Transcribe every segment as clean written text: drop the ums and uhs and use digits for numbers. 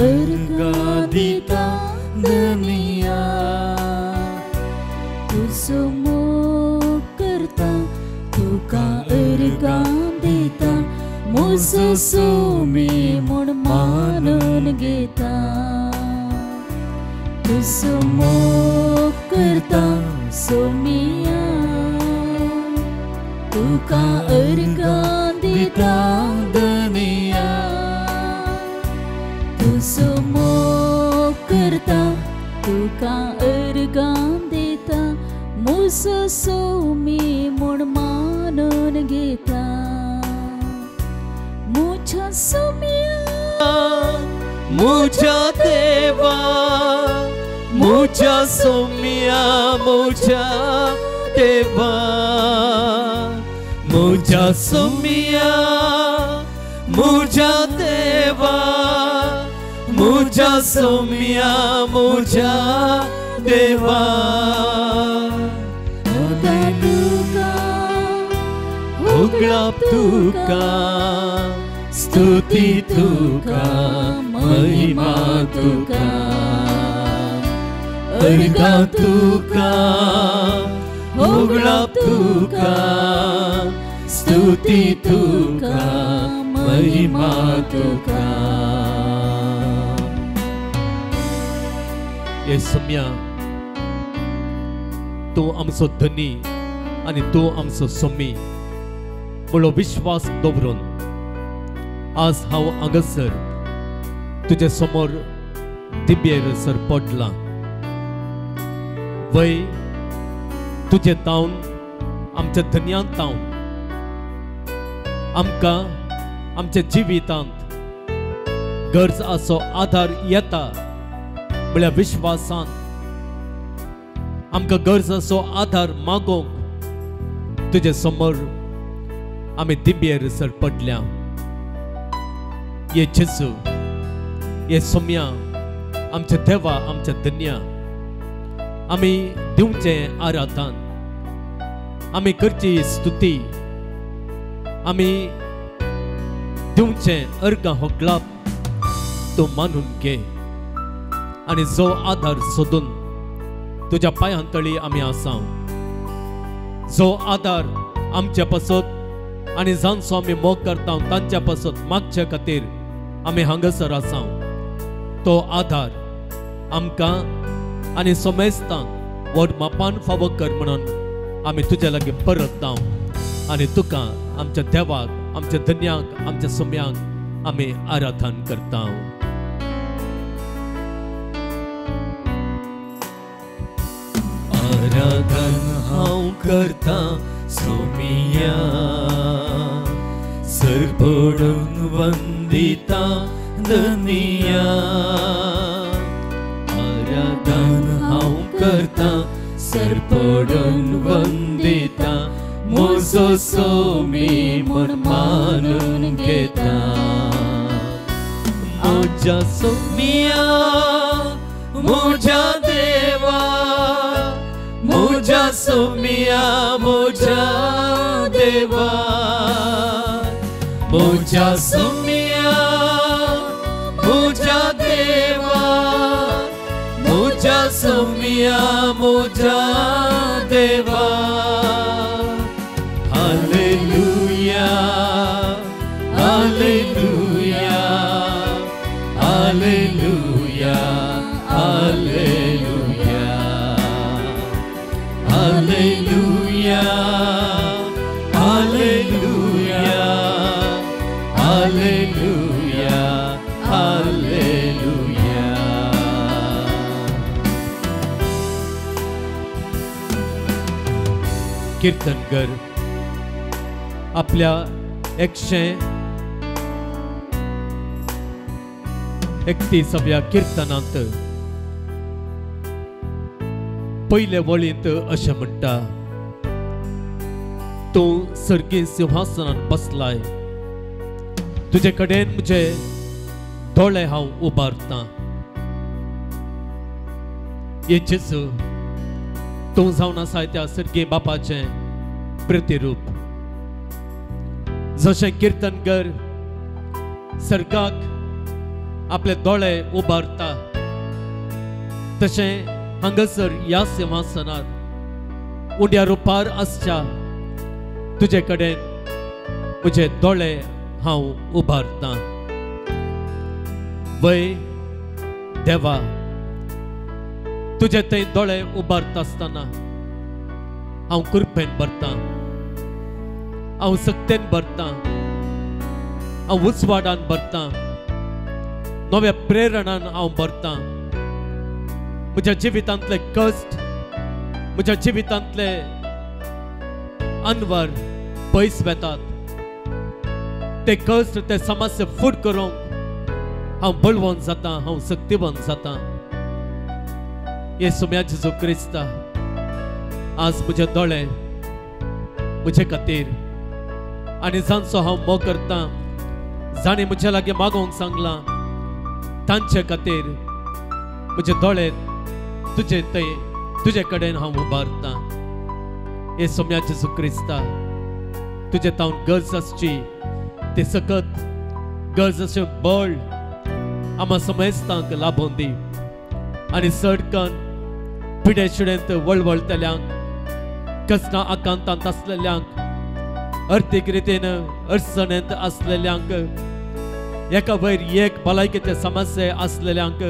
अर्घा दिता दुनिया तू समोर करता तुका अर्घा दिता मुसो सोमी म्हूण मानून घेता तू समोर करता सोमिया तुका अर्घा दिता दुनिया तू समोर करता तुका अर्घा दिता मुसो सोमी म्हूण मानून घेता मुझा सोमिया मुझा देवा मुझा सोमिया मुझा देवा मुझा सोमिया मुझा देवा मुझा सोमिया मुझा देवा उगळप तुका स्तुती तुका महिमा तुका अर्घा तुका उगळप तुका स्तुती तुका महिमा तुका येसुम्या तू आमचो धनी आणि तू आमचो सोमी म्हणलो विश्वास दवरून आज हांव हांगासर तुजे समोर दिब्येर सर पडला वय तुजे तावन आमच्या धन्यांत तावन आमकां आमच्या जिवितांत गरज असो आधार येता म्हळ्यार विश्वासान आमकां गरज असो आधार मागोवंक तुजे समोर आमी दिब्येर सर पडल्या ये जेजू ये सोम्या आमच्या देवा आमच्या धन्या आमी दिवचे आराधन आमी करची स्तुती आमी दिवचे अर्घ होगलाप तू मानून घे आणि जो आधार सोदून तुझ्या पायांतळी आमी आसा जो आधार आमच्या पासत आणि जांचो आमी मोग करता तांच्या पासत मागच्या खातीर आमी हांगासर आसा तो आधार आमकां आनी सोमेस्तांक व्हड मापान फावो कर म्हणून आमी तुज्या लागीं परत दाव आनी तुका आमच्या देवाक आमच्या धन्याक आमच्या सोम्याक आमी आराधन करता आराधन हांव करता सोमिया सर पडून वंदिता दुनिया आराधन हांव करता सर पडून वंदिता म्हजो सोमी म्हूण मानून घेता म्हज्या सोमिया म्हज्या देवा मुझा सोमिया मुझा देवा मुझा सोमिया मुझा देवा मुझा सोमिया मुझा देवा हालेलुया हालेलुया हालेलुया हालेलुया Hallelujah, Hallelujah, Hallelujah, Hallelujah. कीर्तनकर आपल्या 131व्या कीर्तनांत पहिले वळींत अशें म्हणटा तूं सर्गी सिंहासनान बसलाय तुजे कडेन म्हजे दोळे हांव उबारतां ये जेजू तूं जावन आसाय त्या सर्गी बापाचें प्रतिरूप जशें कीर्तनकर सर्गाक आपले दोळे उबारता तशें हांगासर ह्या सिंहासनार उंड्या रुपार आसच्या तुजे कडेन म्हजे दोळे हांव उबारतां वय देवा तुजे थंय दोळे उबारता आसतना हांव कृपेन भरतां हांव सक्तेन भरतां हांव उजवाडान भरतां नव्या प्रेरणान हांव भरतां म्हज्या जिवितांतले कश्ट म्हज्या जिवितांतले अनवर पयस वेतात ते कश्ट ते समस्या फूट करूंक हांव बळवंत जातां हांव सक्तिवंत जातां येसू जेजू क्रिस्ता आज म्हजे दोळे म्हजे खातीर आनी जांचो हांव मोग करतां जाणीं म्हजे लागीं मागोवंक सांगलां तांचे खातीर म्हजे दोळे तुजे कडेन हांव उबारतां येसू जेजू क्रिस्ता तुजे तावन गरज आसची ते सकत गरज अशें बळ आम्हा समेस्तांक लाभोवन दी आनी सडकन पिडे शिडेंत वळवळतल्यांक कसना आकांतांत आसलेल्यांक अर्थीक रितीन अडचणेंत आसलेल्यांक एका वयर एक भलायकेचे समस्ये आसलेल्यांक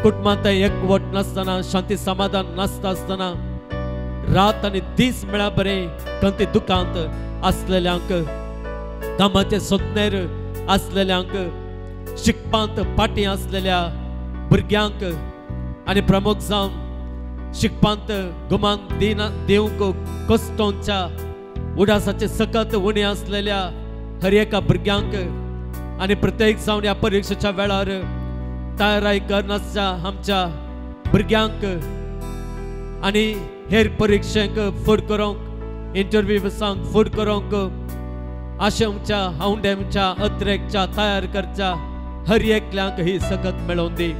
कुटुंबांत एकवट नासतना शांती समाधान नासता आसतना रात आनी दीस मेळा बरें खंती दुखांत आसलेल्यांक कामाचे सोदनेर आसलेल्यांक शिकपांत फाटीं आसलेल्या भुरग्यांक आनी प्रमुख जावन शिकपांत गुमान दिवंक कश्टांच्या उडासाचे सकत उणी आसलेल्या हर एका भुरग्यांक आनी प्रत्येक जावन ह्या परीक्षेच्या वेळार तयारी करनासच्या आमच्या भुरग्यांक आनी हेर परीक्षेक फूड करूंक इंटरव्यूसांक फूड करूंक आशेच्या हावंडेच्या अत्रेकच्या तयार करच्या हर एकल्यांक ही सकत मेळोवन दी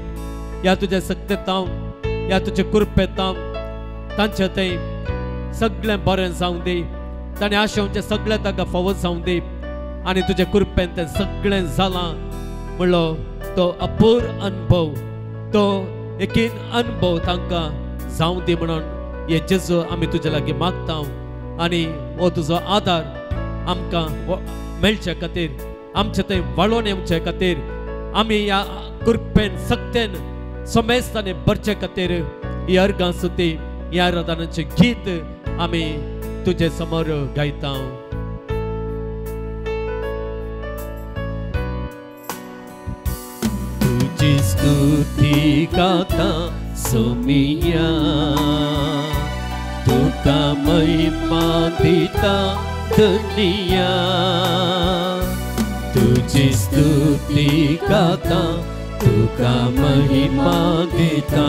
या तुजे सक्तेतावन या तुजे कृपेतावन तांचे थंय सगळें बरें जावं दी ताणें आशेवचें सगळें ताका फावो जावं दी आनी तुजे कृपेन तें सगळें जालां म्हणलो तो अपूर अनुभव तो एकीन अनुभव तांकां जावं दी म्हणून हे जेजू आमी तुजे लागीं मागता आनी हो तुजो आदार आमकां मेळचे खातीर आमचे थंय वाळोवन येवचे खातीर आमी ह्या कृपेन सक्तेन समेस्तांनी भरचे खातीर ही अर्गां सुती ह्या आराधनाचें गीत आमी तुजे समोर गायता तुजी स्तुती गाता सोमिया तुका महिमा दिता दुनिया तुझी स्तुती गाता तुका महिमा दिता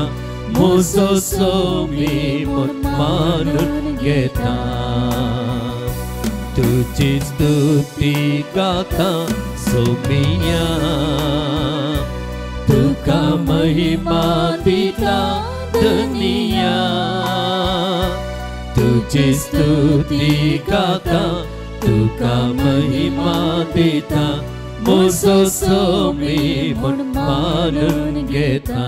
मोजो सोमी मानून घेता तुझी स्तुती गाता सोमिया तुका महिमा दिता दुनिया तुझी स्तुती गाता तुका महिमा दिता मोजो सोमी मानून घेता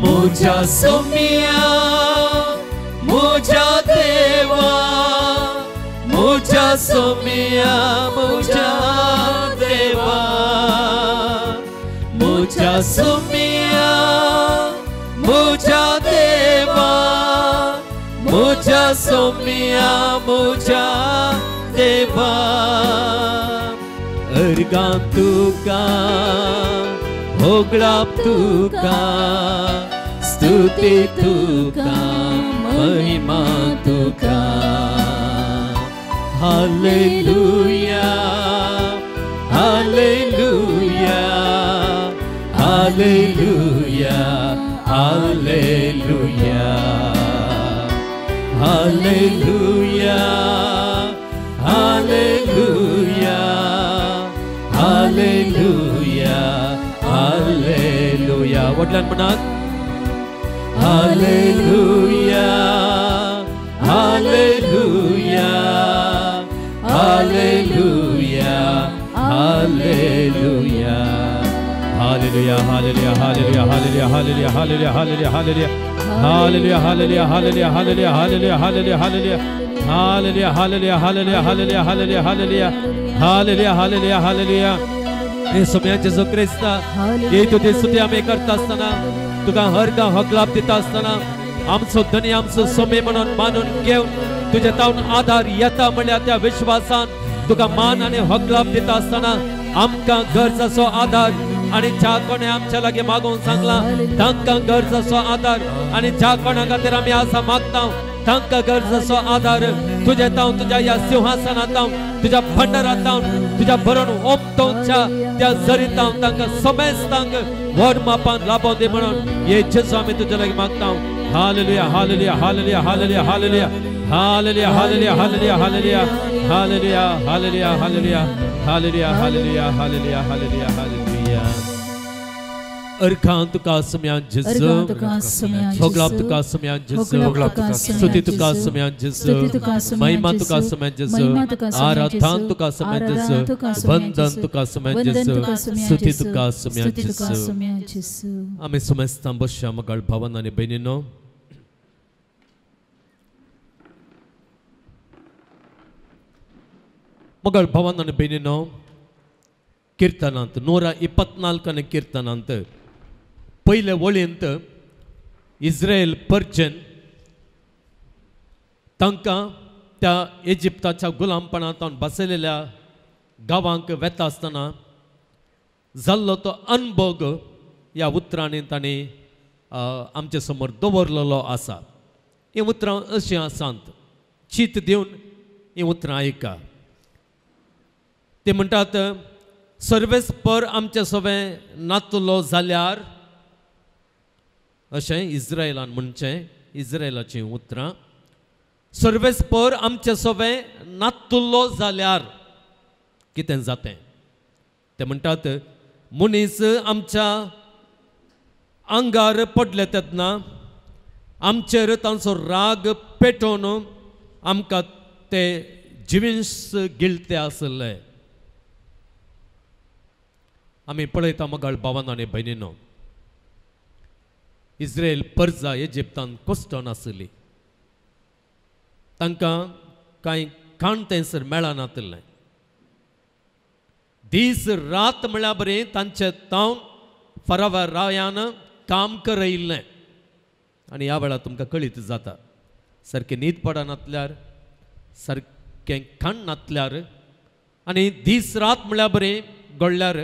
मोजा सोमिया मोजा देवा मोजा सोमिया मोजा देवा मोजा सोमिया मोजा देवा मोजा सोमिया मोजा देवा अर्गां तुका होगळाप तुका स्तुती तुका महिमा तुका हालेलुया hallelujah hallelujah hallelujah hallelujah hallelujah hallelujah हालेलुया वडलान म्हणात हालेलुया हालेलुया हालेलुया हालेलुया Hallelujah, hallelujah, hallelujah, hallelujah, hallelujah, hallelujah, hallelujah, hallelujah. Hallelujah, hallelujah, hallelujah, hallelujah, hallelujah, hallelujah, hallelujah. Hallelujah, hallelujah, hallelujah, hallelujah, hallelujah, hallelujah. Hallelujah, hallelujah, hallelujah. येशू जेजू ख्रिस्ता ये तुझी स्तुती आम्ही करता असताना तुका हर का हक लाभ दिता असताना आमचो धनी आमचो सोमे म्हणून मानून घेऊन तुझ्या तावन आधार येता म्हणल्या त्या विश्वासान तुका मान आणि हक लाभ दिता असताना आमका गरजेचो आधार आणि ज्या कोणी आमच्या लागे मागून सांगला तांकां गरजेचो आधार आणि ज्या कोणा खातीर आमी आसा मागता तांकां गरजेचो आधार तुझे तावन तुझ्या या सिंहासनांत तुझ्या भंडारांत तुझ्या भरून ओमतोच्या त्या जरीतांत तांकां समेस्तांक व्हड मापान लाभोवन दी म्हणून ये जेजू आमी तुजे लागी मागता हालेलुया hallelujah hallelujah hallelujah hallelujah hallelujah hallelujah hallelujah hallelujah hallelujah hallelujah hallelujah hallelujah hallelujah hallelujah hallelujah हालेलुया अर्खां तुका सम्यान जेजू भोगलाप तुका सम्यान जेजू स्तुति तुका सम्यान जेजू महिमा तुका सम्यान जेजू आराधना तुका सम्यान जेजू वंदन तुका सम्यान जेजू स्तुति तुका सम्यान जेजू आमी समेस्तां बसया मगाळ भावन आनी भयणीनो मगाळ भावन आनी भयणीनो कीर्तनांत 124 कीर्तनांत पहिले वळींत इस्रायल परचेन तांकां त्या इजिप्ताच्या गुलामपणांत बसयलेल्या गांवांक वेता आसतना जाल्लो तो अनुभव ह्या उतरांनी तांणी आमचे समोर दवरलेलो आसा ही उतरां अशीं आसात चीत दिवन ही उतरां आयका ते म्हणटात सर्वेस्पर आमचे सगळें नातलो जाल्यार अशें इस्रायलान म्हणचे इस्रायलाची उतरां सर्वेस्पर आमचे सगळें नातलो जाल्यार कितें जातें ते म्हणटात मनीस आमच्या आंगार पडले तेन्ना आमचेर तांचो राग पेटोवन आमकां ते जिवीस गिळते आसले आमी पळयता मगाळ भावान आनी भयणीनो इस्रायल परजा इजिप्तान कश्ट नासली तांकां कांय खाण थंयसर मेळनासलें दीस रात म्हळ्या बरें तांचे तावन फरावर रायान काम करयल्लें आनी ह्या वेळार तुमकां कळीत जाता सारकें न्हीद पडनासल्यार सारकें खाण नासल्यार आनी दीस रात म्हळ्या बरें घडल्यार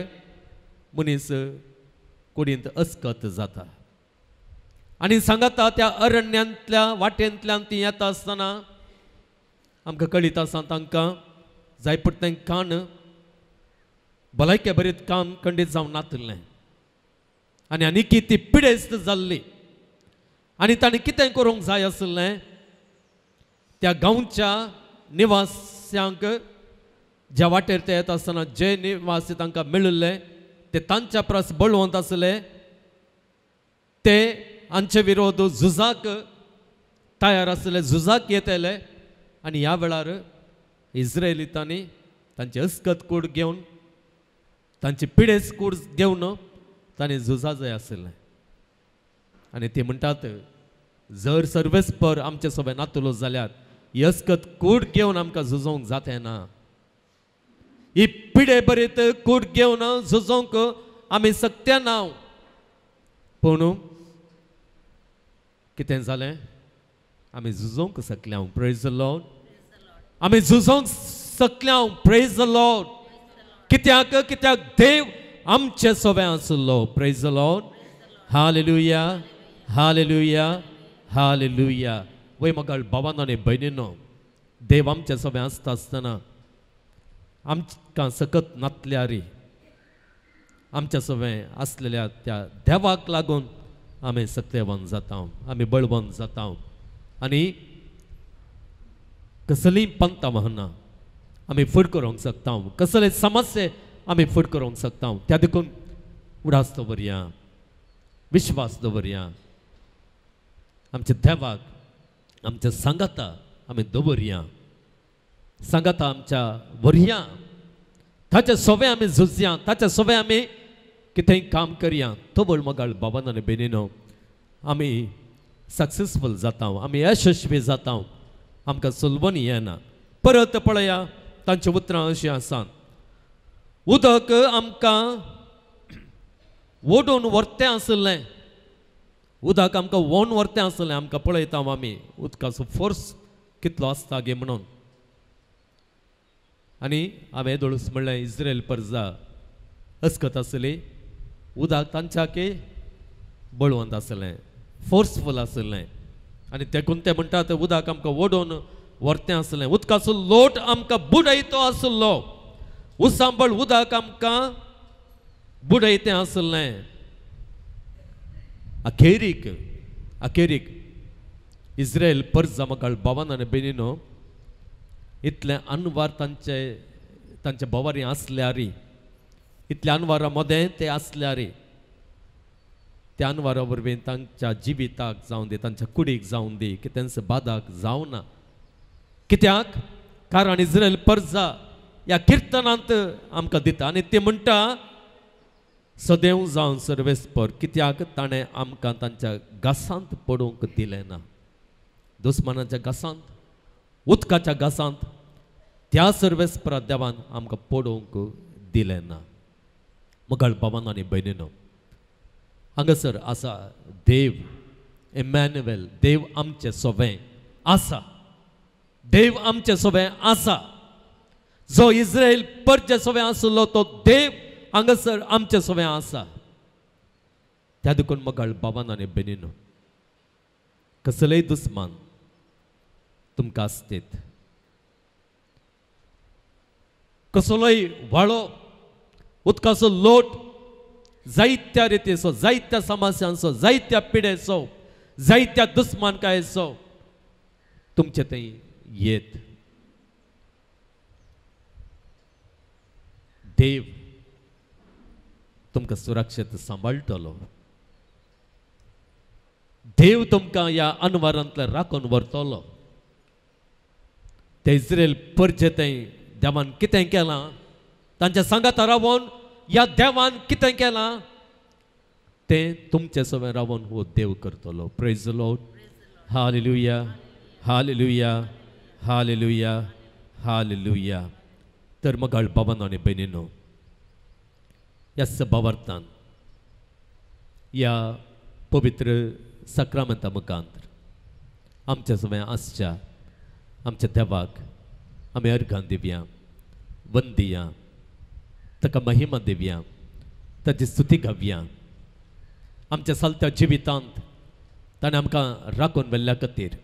मनीस कुडींत अस्कत जाता आनी सांगाता त्या अरण्यांतल्या वाटेंतल्यान ती येता आसतना आमकां कळीत आसा तांकां जाय पडटें खाण भलायके बरीत काम खंडीत जावन नासलें आनी आनीक ती पिडेस्त जाल्ली आनी ताणें कितें करूंक जाय आसलें त्या गांवच्या निवास्यांक ज्या वाटेर ते येता आसतना जे निवासी तांकां मेळिल्ले ते तांच्या परस बळवंत आसले ते हांचे विरोध झुजाक तयार आसले झुजाक येतले आनी ह्या वेळार इस्रायलितांनी तांची अस्कत कूड घेवन तांची पिडेस कूड घेवन तांणी झुजा जाय आसलें आनी ते म्हणटात जर सर्वेस्पर आमचे सोबत नातलो जाल्यार ही अस्कत कूड घेवन आमकां झुजोवंक जाते ना ही पिडे बरीत कूड घेवन झुजोवंक आमी सक्ते ना पूण कितें जालें आमी झुजोवंक शकल्या प्रेज द लॉर्ड आमी झुजोवंक शकल्या प्रेज द लॉर्ड कित्याक देव आमचे सोबे आसलो praise the Lord hallelujah hallelujah hallelujah वय मगाळ भावानो आनी भयणीनो देव आमचे सोबे आसता आसतना आमकां सकत नातल्यार आमच्या सवय आसलेल्या त्या देवाक लागून आमी सत्यवान जाता आमी बळवंत जाता आनी कसलीय पंत वाहना आमी फुड करूंक शकता कसले समस्ये आमी फुड करूंक शकता त्या देखून उडास दवरया विश्वास दवरया आमच्या देवाक आमच्या सांगाता आमी दवरया सांगाता आमच्या वरया ताचे सोबे आमी झुजया ताचे सोबे आमी कितेंय काम करया तो बोल मोगाळ बाबान आनी बेनिनो आमी सक्सेसफूल जाता आमी यशस्वी जाता आमकां सुलभून येना परत पळया तांची उतरां अशीं आसात उदक आमकां ओडून व्हरतें आसलें उदक आमकां व्होवन व्हरतें आसलें आमकां पळयता आमी उदकाचो फोर्स कितलो आसता गे म्हणून आनी हांवें दोळूस म्हणलें इस्रायल पर्जा अस्कत आसली उदक तांच्याके बळवंत आसलें फोर्सफूल आसलें आनी देखून ते म्हणटात उदक आमकां ओडून व्हरतें आसलें उदकाचो लोट आमकां बुडयतो आसलो उसांबळ उदक आमकां बुडयतें आसलें अखेरीक इस्रायल पर्जा मोगाळ भावान आनी बेनिनो इतले अनवार तांचे बोवारी आसल्यारी इतल्या अनवारा मदें ते आसल्यारी त्या अनवारा वरवीं तांच्या जिविताक जावं दी तांच्या कुडीक जावं दी कितेंच बादाक जावना कित्याक कारण इस्रायल पर्जा ह्या किर्तनांत आमकां दिता आनी ते म्हणटा सदैव जावन सर्वेस्पर कित्याक ताणें आमकां तांच्या घासांत पडूंक दिलें ना दुस्मानाच्या घासांत उदकाच्या घासांत त्या सर्वेस्परा देवान आमकां पडोवंक दिलें ना मोगाळ भावान आनी भयणीनो हांगासर आसा देव इमॅन्युएल देव आमचें सोबें आसा देव आमचें सोबें आसा जो इस्रायल पर्जे सोबें आसलो तो देव हांगासर आमचें सोबें आसा त्या देखून मोगाळ भावान आनी भयणीनो कसलेय दुस्मान तुमकां आसतेत कसलोय व्हाळो उदकाचो लोट जायत्या रितीचो जायत्या समस्यांचो जायत्या पिडेचो जायत्या दुस्मानकायेचो तुमचे थंय येत देव तुमकां सुरक्षीत सांबाळटलो देव तुमकां ह्या अनवारांतले राखून व्हरतलो ते इस्रायल पर्जे थंय देवान कितें केलां तांच्या सांगाता रावून ह्या देवान कितें केलां तें तुमचे सोबें रावून हो देव करतलो praise the Lord hallelujah hallelujah hallelujah hallelujah तर मोगाळ भावानो आनी भयणीनो ह्या सभावार्थान ह्या पवित्र सक्रामेंता मुखांतर आमचे सोबें आसच्या आमच्या देवाक आमी अर्घां दिवया वंदिया ताका महिमा दिवया ताची स्तुती गावया आमच्या चलत्या जिवितांत ताणें आमकां राखून व्हेल्ल्या खातीर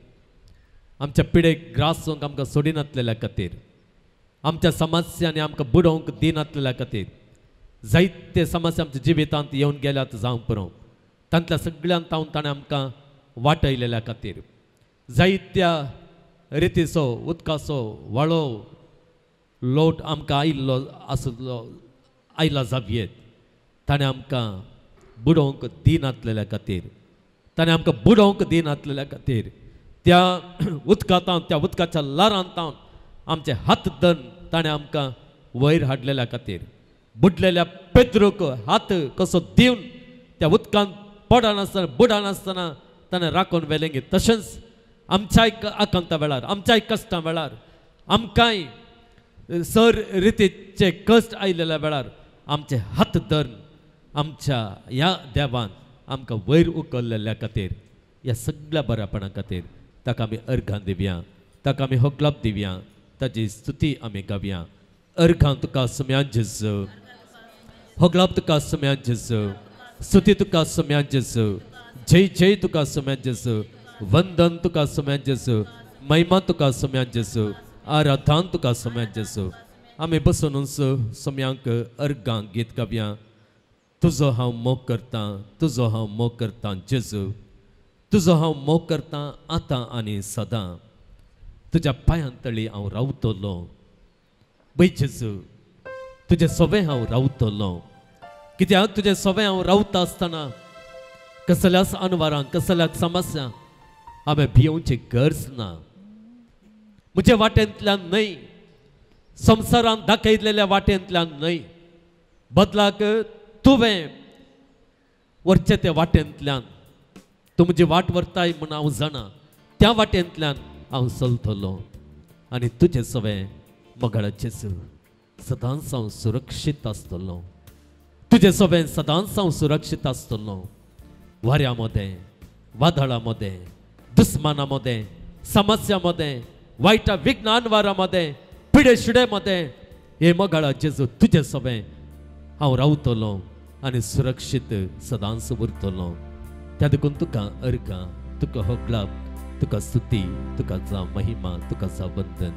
आमच्या पिडेक ग्रासूंक आमकां सोडिनासलेल्या खातीर आमच्या समस्यांनी आमकां बुडोवंक दिनासलेल्या खातीर जायते समस्या आमच्या जिवितांत येवन गेल्यात जावं पुरो तांतल्या सगळ्यांत ताणें आमकां वाटयलेल्या खातीर जायत्या रितीचो उदकाचो व्हाळो लोट आमकां आयिल्लो आसलो आयला जावयेत ताणें आमकां बुडोवंक दिनासलेल्या खातीर ताणें आमकां बुडोवंक दिनासलेल्या खातीर त्या उदकांत त्या उदकाच्या लारांत आमचे हात धरून ताणें आमकां वयर हाडलेल्या खातीर बुडलेल्या पेद्रूक हात कसो दिवन त्या उदकांत पडनासतना बुडनासतना ताणें राखून व्हेलें गे तशेंच आमच्याय आकांता वेळार आमच्याय कश्टां वेळार आमकांय सर रितीचे कश्ट आयलेल्या वेळार आमचे हात धरून आमच्या ह्या देवान आमकां वयर उखल्लेल्या खातीर ह्या सगळ्या बऱ्यापणा खातीर ताका आमी अर्घां दिवया ताका आमी होगलाप दिवया ताची स्तुती आमी गावया अर्घां तुका सुम्या जेजू होगलाप तुका सुम्या जेजू स्तुती तुका सुम्या जेजू जय जय तुका सुम्या जेजू वंदन तुका सुम्या जेजू महिमा तुका सुम्या जेजू आराधन तुका सुम्या जेजू आमी बसूनच सुम्यांक अर्घां गीत गावया तुजो हांव मोग करतां तुजो हांव मोग करतां जेजू तुजो हांव मोग करतां आतां आनी सदां तुज्या पांयां तळी हांव रावतलो वै जेजू तुजें सोबें हांव रावतलो कित्याक तुजें सोबें हांव रावता आसतना कसल्याच अनवारांक कसल्याच समस्यांक हांवें भियोवची गरज ना म्हज्या वाटेंतल्यान न्हय संवसारान दाखयलेल्या वाटेंतल्यान न्हय बदलाक तुवें वरचे ते वाटेंतल्यान तुमची वाट व्हरताय म्हूण हांव जाणा त्या वाटेंतल्यान हांव चलतलो आनी तुजें सगळें मोगाळाचें सदांच हांव सुरक्षीत आसतलो तुजें सगळें सदांच हांव सुरक्षीत आसतलो वाऱ्या मदें वादळा मदें दुस्माना मदें समस्या मदें वायटा विज्ञान वारा मदें पिडे शिडे मदें हे मोगाळा जेजू तुजें सगळें हांव रावतलो आनी सुरक्षीत सदांच उरतलो त्या देखून तुका अर्घा तुका होगलाप तुका स्तुती तुका जा महिमा तुका जा वंदन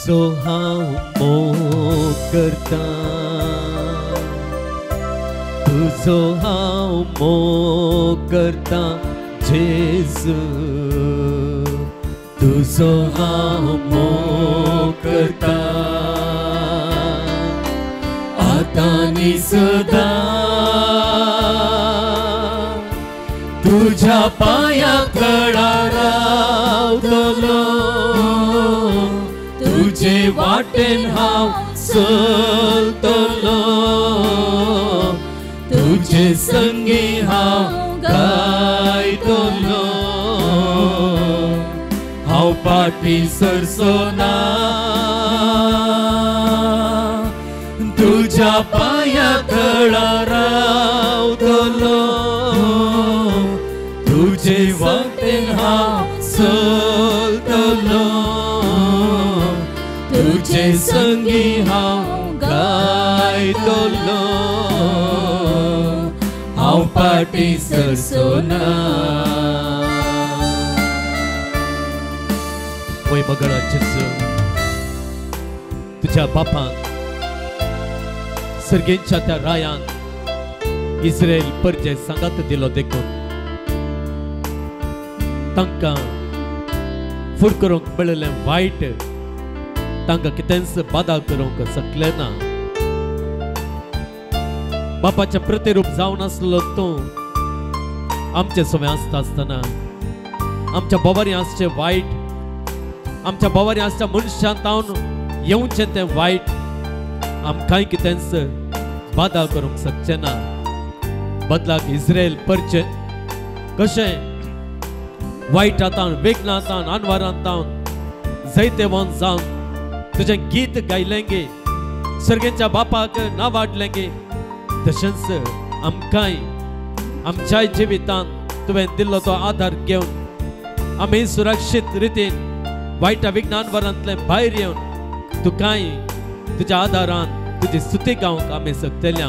तुजो हांव मोग करता तुजो हांव मोग करता जेजू तुजो हांव मोग करता आतांनी सदां तुज्या पांया कळार रावतलो तुजे वाटेन हांव चलतलो तुजे संगी हांव गायतलो हांव फाटी सरसोना तुज्या पांया कळार रावतलो तुजे वाटेन हांव चलतलो तुजे संगी हांव गायतलो हांव फाटी सरसोना वय मोगाळा जेजू तुज्या बापान सर्गेंच्या त्या रायान इस्रायल परजे सांगात दिलो देखून तांकां फुड करूंक मेळिल्लें वायट तांकां कितेंच बादा करूंक शकलें ना बापाचें प्रतिरूप जावन आसलो तूं आमचे सगळें आसता आसतना आमच्या बोवारी आसचें वायट आमच्या बोवारी आसच्या मनशांत हांव येवचें तें वायट आमकांय कितेंच बादा करूंक शकचें ना बदलाक इस्रायल परचे कशें वायटांतान विघ्नांतान आनवारांतान जायते वोन जावन तुझें गीत गायलेंगे सर्गेंच्या बापाक नांव वाडलेंगे तशेंच आमकांय आमच्या जिवितांत तुवें दिल्लो तो आधार घेवन आमी सुरक्षीत रितीन वायटा विज्ञान वरांतले भायर येवन तुकांय तुज्या आदारान तुजी स्तुती गावंक आमी शकतले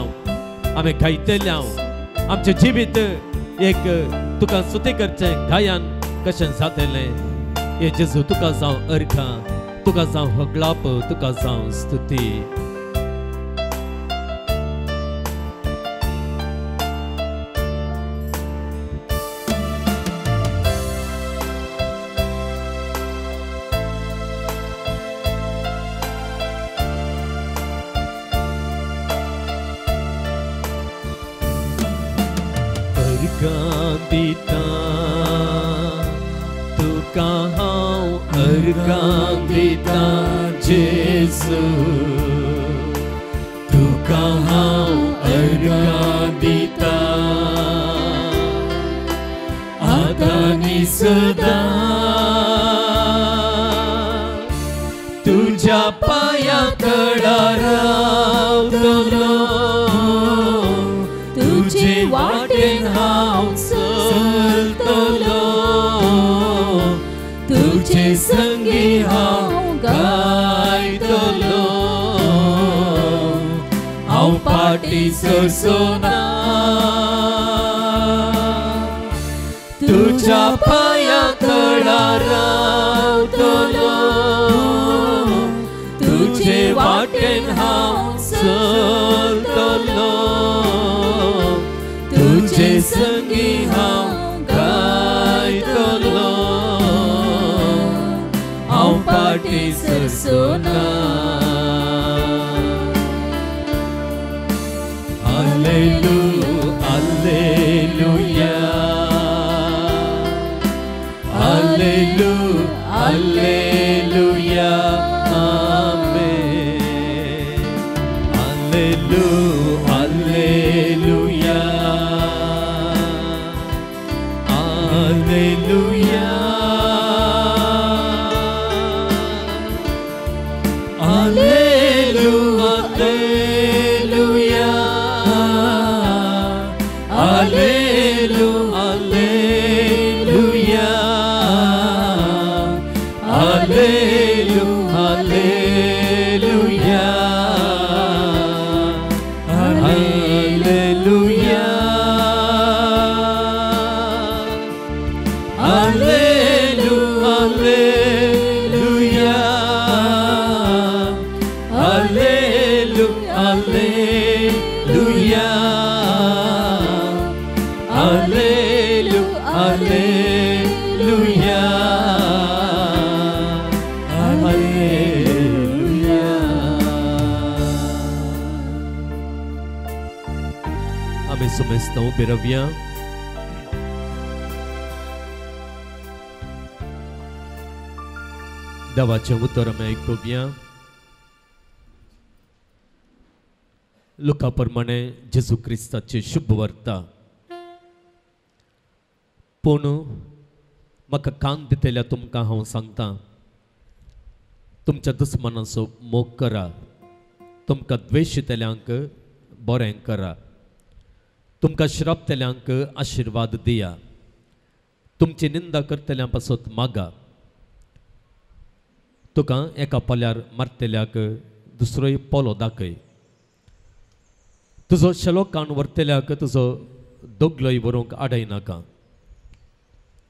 आमी गायतले आमचें जिवीत एक तुका स्तुती करचें गायन कशें जातलें हे जेजू तुका जावं अर्घा तुका जावं होगलाप तुका जावं स्तुती दिता तुका हांव अर्घां दिता जेजू तुका हांव अर्घां दिता आतांनी सदां तुज्या पांया कळार रावतलो तुजे वाटेन हांव चलतलो पाटी सोसोना तुझ्या पाया तळार रावतलो तुझे वाटेन हांव चलतलो तुझे संगी हांव गायतलो हांव पाटी सोसोना Alleluia Alleluia Alleluia Alleluia Amen Alleluia Alleluia Alleluia Alleluia Alleluia Alleluia Alleluia Amém sumestão beravia देवाचें उतर आमी आयकुया लुका प्रमाणे जेजू क्रिस्ताची शुभ वार्ता पूण म्हाका कान दितेल्या तुमकां हांव सांगता तुमच्या दुस्मनाचो मोग करा तुमकां द्वेशितल्यांक बरें करा तुमकां श्रापतल्यांक आशिर्वाद दिया तुमची निंदा करतल्यां पासत मागा तुका एका पोल्यार मारतल्याक दुसरोय पोलो दाखय तुजो शेलो कान व्हरतल्याक तुजो दोगलोय व्हरूंक आडयनाका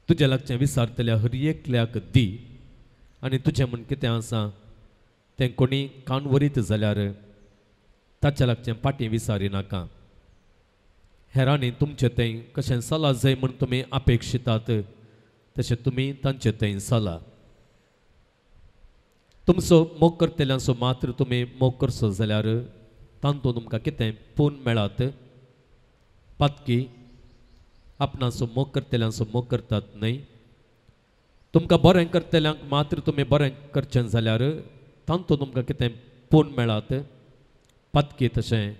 तुज्या लागचें विचारतल्या हर एकल्याक दी आनी तुजें म्हण कितें आसा तें कोणी कान व्हरीत जाल्यार ताच्या लागचें फाटीं विचारिनाका हेरांनी तुमचें तें कशें चला जाय म्हूण तुमी अपेक्षितात तशें तुमी तांचें तें चला तुमचो मोग करतल्यांचो मात्र तुमी मोग करचो जाल्यार तांतून तुमकां कितें पूण मेळत पातकी आपणाचो मोग करतल्यांचो मोग करतात न्हय तुमकां बरें करतल्यांक मात्र तुमी बरें करचें जाल्यार तांतून तुमकां कितें पूण मेळत पातकी तशें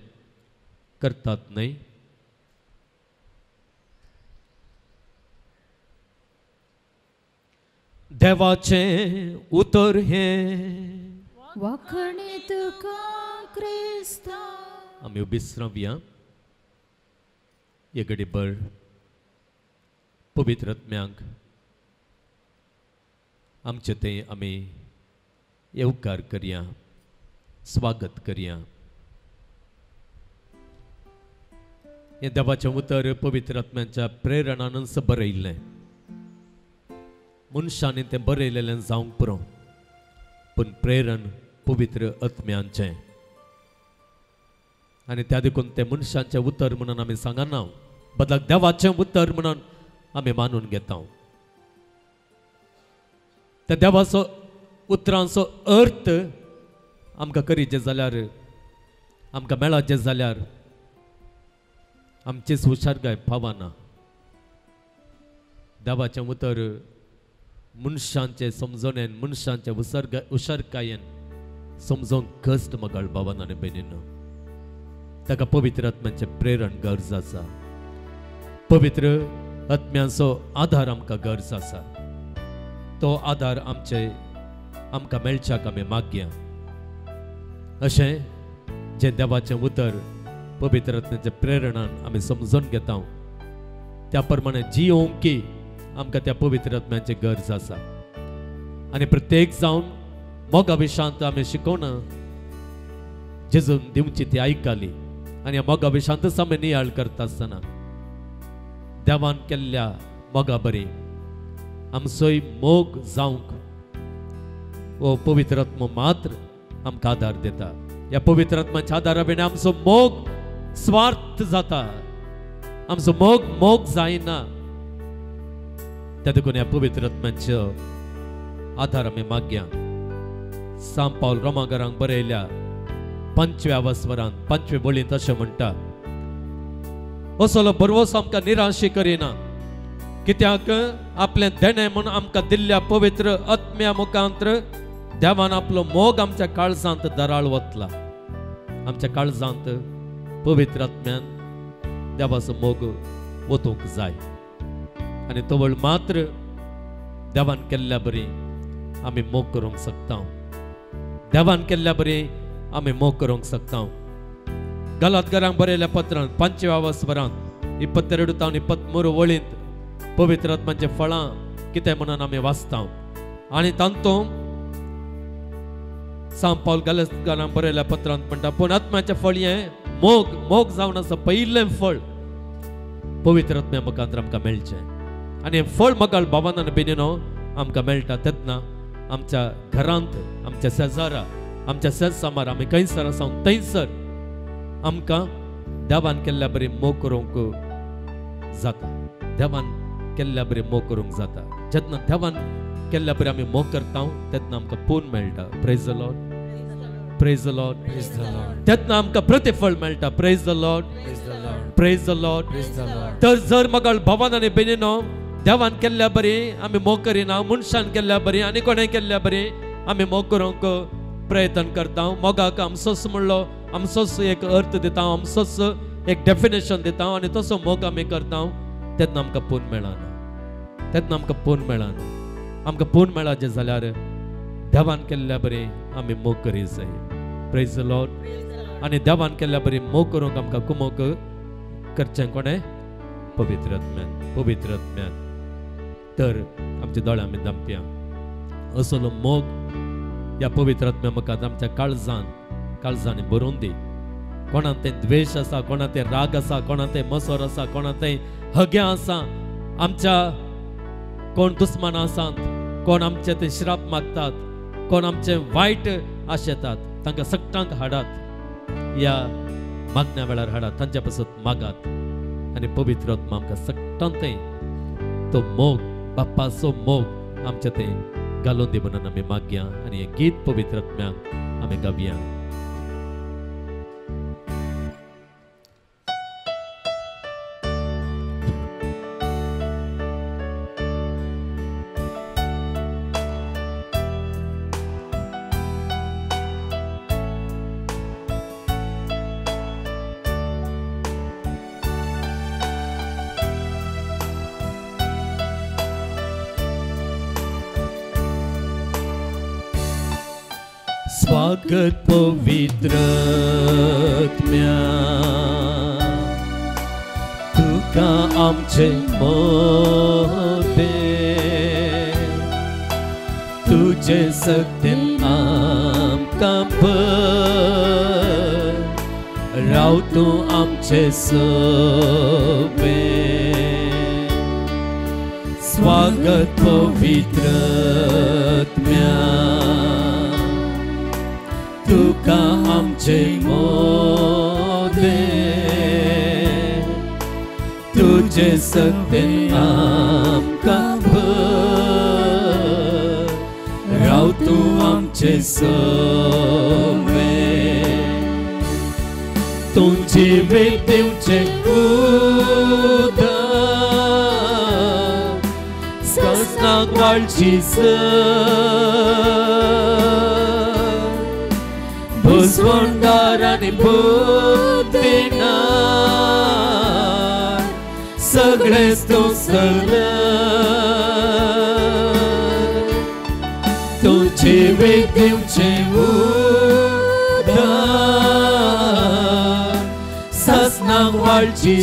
करतात न्हय देवाचें उतर हें वाखणे तुका क्रिस्ता आमी उबीच रावया एक घडीभर पवित्र आत्म्याक आमचें तें आमी येवकार करया स्वागत करया हें देवाचें उतर पवित्र आत्म्याच्या प्रेरणान बरयल्लें मनशांनी तें बरयलेलें जावंक पुरो पूण प्रेरण पवित्र आत्म्याचें आनी त्या देखून तें मनशांचें उतर म्हणून आमी सांगना बदलाक देवाचें उतर म्हणून आमी मानून घेता त्या देवाचो उतरांचो अर्थ आमकां करीचे जाल्यार आमकां मेळचे जाल्यार आमचीच हुशारकाय फावना देवाचें उतर मनशांचे समजोनेन मनशांचे हुशारकायेन समजोवंक कश्ट मगळ भावान आनी भयणीनो ताका पवित्र आत्म्याचें प्रेरण गरज आसा पवित्र आत्म्याचो आधार आमकां गरज आसा तो आधार आमकां मेळच्याक आमी मागया अशें जें देवाचें उतर पवित्र आत्म्याच्या प्रेरणान आमी समजून घेता त्या प्रमाणे जियोंकी आमकां त्या पवित्र आत्म्याची गरज आसा आनी प्रत्येक जावन मोगा विशांत आमी शिकोवना जेजून दिवची ती आयकली आणि ह्या मोगा विशांत समय नियाळ करता आसतना देवान केल्ल्या मोगा बरी आमचोय मोग जावंक वो पवित्र आत्मो मात्र आमकां आदार देता. या पवित्र आत्म्याच्या आदारा बिना आमचो मोग स्वार्थ जाता, आमचो मोग जायना. त्या देखून ह्या पवित्र आत्म्याचो आधार आमी मागया. सांत पावल रोमाकारांक बरयल्या 5व्या वस्वरांत 5वे बोलींत अशें म्हणटा, असलो बरवस आमकां निराशी करिना, कित्याक आपलें देणें म्हूण आमकां दिल्ल्या पवित्र आत्म्या मुखांतर देवान आपलो मोग आमच्या काळजांत दराळ वतला. आमच्या काळजांत पवित्र आत्म्यान देवाचो मोग वतूंक जाय आनी तवळ मात्र देवान केल्ल्या बरी आमी मोग करूंक शकता. देवान केल्ल्या बरी आमी मोग करूंक शकता. गलातकारांक बरयल्या पत्रांत 5व्या वस्वरांत 22 तावन 23 वळींत पवित्र आत्म्याचे फळां कितें म्हणून आमी वाचता आनी तातूंत सांत पावल गलातकारांक बरयल्या पत्रांत म्हणटा, पूण आत्म्याचें फळ हें मोग जावन आसा. पयिल्लें फळ पवित्र आत्म्या मुखांतर आमकां मेळचें आनी हें फळ मोगाळ भावान बेगिनो आमकां मेळटा. तेन्ना आमच्या घरांत, आमच्या शेजारा, आमच्या शेजामार आमी खंयसर आसा थंयसर आमकां देवान केल्ल्या बरी मोग करूंक जाता. देवान केल्ल्या बरी मोग करूंक जाता. जेन्ना देवान केल्ल्या बरी आमी मोग करता तेन्ना आमकां पूर्ण मेळटा. Praise the Lord, praise the Lord, Praise the Lord. तेन्ना आमकां प्रतिफळ मेळटा. Praise the Lord, Praise the Lord. Praise the Lord. Praise the Lord. तर जर मोगाळ भावान आनी बेगिनो देवान केल्ल्या बरी आमी मोग करिना, मनशान केल्ल्या बरी आनी कोणें केल्ल्या बरी आमी मोग करूंक प्रयत्न करता. मोगाक आमचोच म्हणलो, आमचोच एक अर्थ दिता, आमचोच एक डेफिनेशन दिता आनी तसो मोग आमी करता तेन्ना आमकां पूर्ण मेळना. तेन्ना आमकां पूर्ण मेळना. आमकां पूर्ण मेळाचें जाल्यार देवान केल्ल्या बरी आमी मोग करी जाय. Praise the Lord. आनी देवान केल्ल्या बरी मोग करूंक आमकां कुमोग करचें कोणें? पवित्र आत्म्यान, पवित्र आत्म्यान. तर आमच्या दोळ्यां दामप्या असलो मोग या पवित्र आत्म्या मुखांत आमच्या काळजांनी भरून दी. कोणाक ते द्वेष आसा, कोणाक ते राग आसा, कोणाक ते मसोर आसा, कोणाक ते हग्या आसा, आमच्या कोण दुस्मान आसात, कोण आमचे ते श्राप मागतात, कोण आमचे वायट आशेतात, तांकां सगळ्यांक हाडात. या मागण्या वेळार हाडात, तांच्या पासून मागात आनी पवित्र आत्मा आमकां सगळ्यांक तो मोग, बाप्पाचो मोग आमच्या ते घालून दी म्हणून आमी मागया आनी हें गीत पवित्र आत्म्याक आमी गावया. स्वागत पवित्र आत्म्या, तुका आमचे मोठे, तुझे सक्तीन आमकां भर, राव तूं आमचे सोबे. स्वागत पवित्र आत्म्या, तुका आमचे मोदे, तुझे सक्तीन आमकां भर, राव तूं आमचे सोबे. तुझी वेदिवचे उदक ससनाक वाळची भुसवणदार आनी बुद्धिनार सगळेच तूं सगळं. तुझे वेदिवचे उदक ससनाक वाळची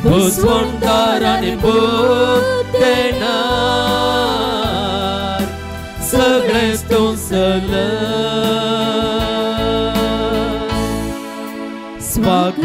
भुसवणदार आनी बुद्धिनार सगळेच तूं सगळं.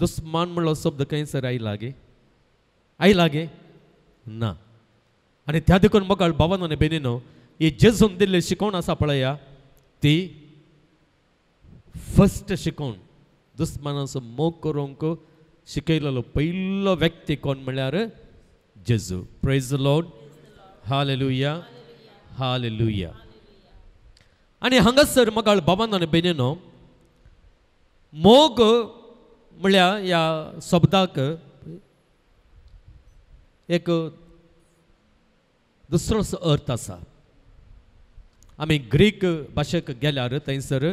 दुस्मान म्हणलो शब्द खंयसर आयला गे ना. आनी त्या देखून मोगाळ भावांनो आनी भयणीनो, ही जेजून दिल्ली शिकवण आसा पळया, ती फर्स्ट शिकवण दुस्मानाचो मोग करूंक शिकयलेलो पयलो व्यक्ती कोण म्हळ्यार Jezu. Praise the Lord. Hallelujah, हालेलुया. आनी हांगासर मोगाळ भावांनो आनी भयणीनो, मोग म्हळ्यार ह्या शब्दाक एक दुसरोच अर्थ आसा. आमी ग्रीक भाशेक गेल्यार थंयसर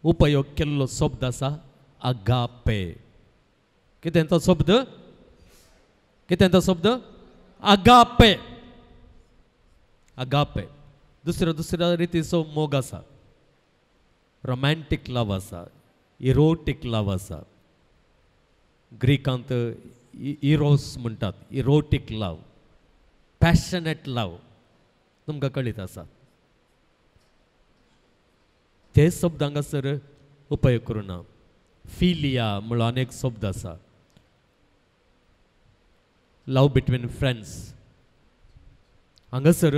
उपयोग केल्लो शब्द आसा आगापे. कितें तो शब्द? कितें तो शब्द? आगापे. आगापे. दुसऱ्या रितीचो मोग आसा. रोमॅन्टीक लव आसा, इरोटीक लव आसा. ग्रीकांत इरोस म्हणटात, इरोटीक लव, पॅशनेट लव. तुमकां कळीत आसा. ते शब्द हांगासर उपयोग करूना. फिलिया म्हणून अनेक शब्द आसा. Love between friends. हांगासर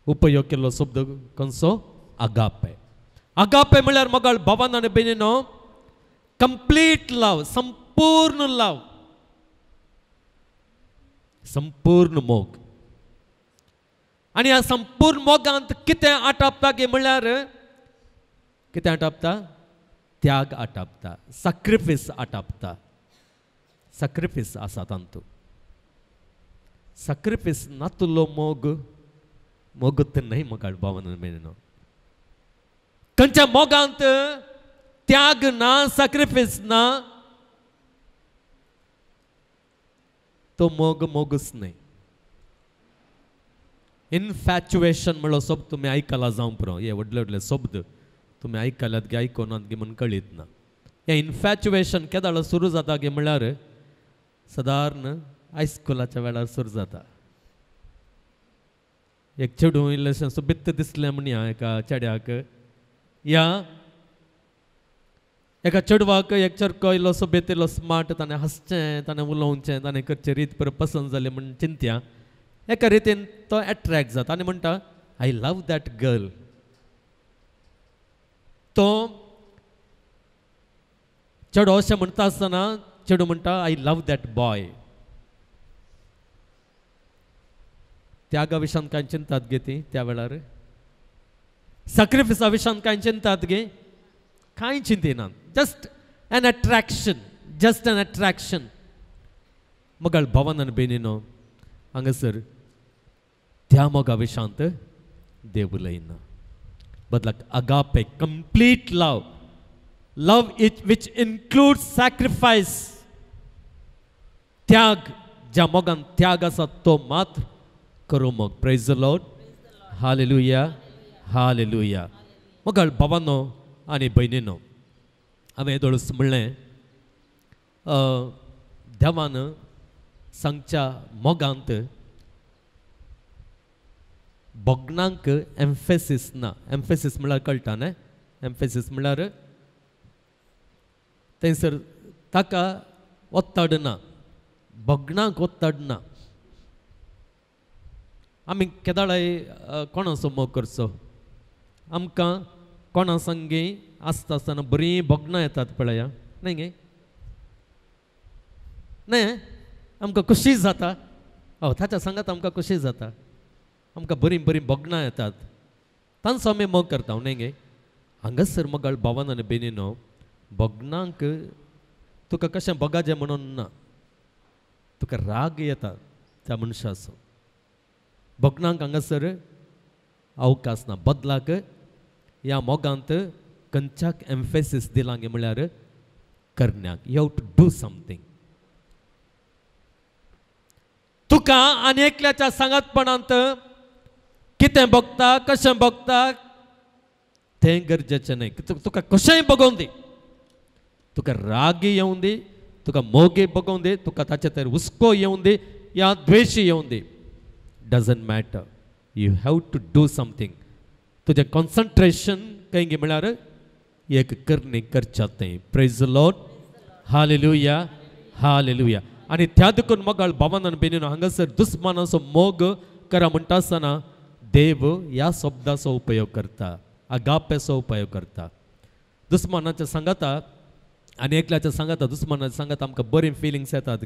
उपयोग केल्लो शब्द खंयचो? आगापे. आगापे म्हळ्यार मोगाळ भावांनो आनी भयणीनो, कंप्लीट लव, संपूर्ण लव, संपूर्ण मोग. आनी ह्या संपूर्ण मोगांत कितें आटापता गे म्हळ्यार कितें आटापता? त्याग आटापता, सॅक्रिफीस आटापता. सॅक्रिफीस आसा तांतू. सॅक्रिफीस नातुलो मोग मोगत न्हय मोगाळ भावांनो आनी भयणीनो. खंयच्या मोगांत त्याग ना, सॅक्रिफीस ना, तो मोग मोगच न्हय. इनफॅच्युएशन म्हणलो शब्द तुम्ही आयकला जावं पुरो. हे व्हडले व्हडले शब्द तुम्ही आयकल्यात गे आयकोनात गे म्हणून कळीत ना. हे इनफॅच्युएशन केदाळ सुरू जाता गे म्हळ्यार सादारण हायस्कुलाच्या वेळार सुरू जाता. एक चेडूं इल्लेशें सुबित्त दिसलें म्हणया एका चेड्याक. या एका चेडवाक एक चरको इल्लो सोबीत इल्लो स्मार्ट, ताणें हसचें, ताणें उलोवचें, ताणें करचें रीत पर पसंत जाली म्हणून चिंत्या एका रितीन तो एट्रॅक्ट जाता आनी म्हणटा आय लव दॅट गर्ल. तो चेडो अशें म्हणटा आसतना चेडूं म्हणटा आय लव दॅट बॉय. त्यागा विशयान कांय चिंतात गे ती त्या वेळार? सॅक्रिफिसा विशयान कांय चिंतात गे? कांय चिंतिनात. Just an attraction, just an attraction. मोगाळ भावांनो आनी भयणीनो, हांगासर त्या मोगा विशयांत देव उलयना. बदलाक agape, complete love, love which includes sacrifice. त्याग, ज्या मोगान त्याग आसा तो मात्र करूं मोग. Praise the Lord. Hallelujah, hallelujah. मोगाळ भावांनो आनी भयणीनो, हांवें दोळस म्हणलें देवान सांगच्या मोगांत भोगणांक एम्फेसीस ना. एम्फेसीस म्हळ्यार कळटा न्हय? एम्फेसीस म्हळ्यार थंयसर ताका ओत्ताड ना, भोगणांक ओत्ताड ना. आमी केदाळाय कोणाचो मोग करचो? आमकां कोणा संगी आसता आसतना बरीं भोगणां येतात पळया, न्हय गे? न्हय? आमकां खुशी जाता. ताच्या सांगात आमकां खुशी जाता. आमकां बरीं बरीं भोगणां येतात, तांचो आमी मोग करता, न्हय गे? हांगासर मोगाळ भावांनो आनी भयणीनो, भोगणांक तुका कशें भोगाजें म्हणून ना. तुका राग येता त्या मनशाचो. भोगणांक हांगासर अवकाश ना. बदलाक ह्या मोगांत खंयच्याक एम्फेसीस दिलां गे म्हळ्यार करण्याक. You have to do something. तुका आनी एकल्याच्या सांगातपणांत कितें भोगता, कशें भोगता तें गरजेचें न्हय. तुका कशेंय भोगोवन दी, तुका रागी येवं दी, तुका मोगी भोगोवन दी, तुका ताचे तर हुस्को येवं दी या द्वेश येवं दी, doesn't matter. You have to do something. तुजें कॉन्सन्ट्रेशन खंय गे म्हळ्यार एक करणे करच्यातें. Praise the Lord. Hallelujah, hallelujah. आणि त्या देखून मगाळ भावांन बेनीनो हांगासर दुस्मानाचो मोग करा म्हणटा आसतना देव ह्या शब्दाचो उपयोग करता, अगापेचो उपयोग करता. दुस्मानाच्या सांगाता आनी एकल्याच्या सांगाता दुस्मानाच्या सांगाता आमकां बरी फिलिंग्स येतात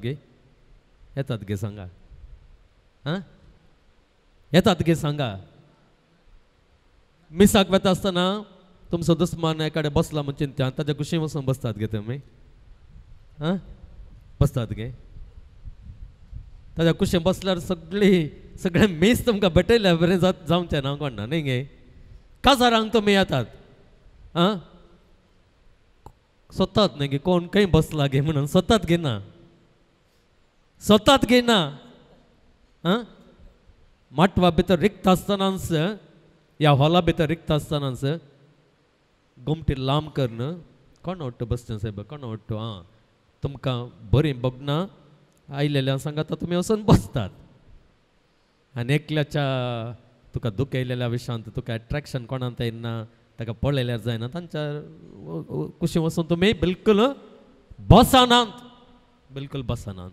गे सांगा. हां येतात गे सांगा. मिसाक वेता आसतना तुमचो दुस्मान एकाडे बसला म्हणजे ताच्या कुशी वचून बसतात गे तुमी. हां बसतात गे. ताच्या कुशीन बसल्यार सगळे मेस तुमकां भेटयल्या बरें जावचें ना कोणा न्ही गे. काजारांक तुमी येतात. हां स्वतात न्ही गे कोण खंय बसला गे म्हणून स्वतात घेना, स्वतात घेना. हां माटवा भितर रिक्त आसतनाच ह्या हॉला भितर रिक्त आसतनाच घुमटी लांब करन कोण वाटतो बसचें साहेब कोण वाटतो. हां तुमकां बरी बगना आयलेल्या सांगाता तुमी वचून बसतात. आनी एकल्याच्या तुका दूख येयलेल्या विशयांत तुका एट्रॅक्शन कोणांत येना ताका पळयल्यार जायना तांच्या कुशी वचून तुमी बिलकुल बसनात, बिलकुल बसनात.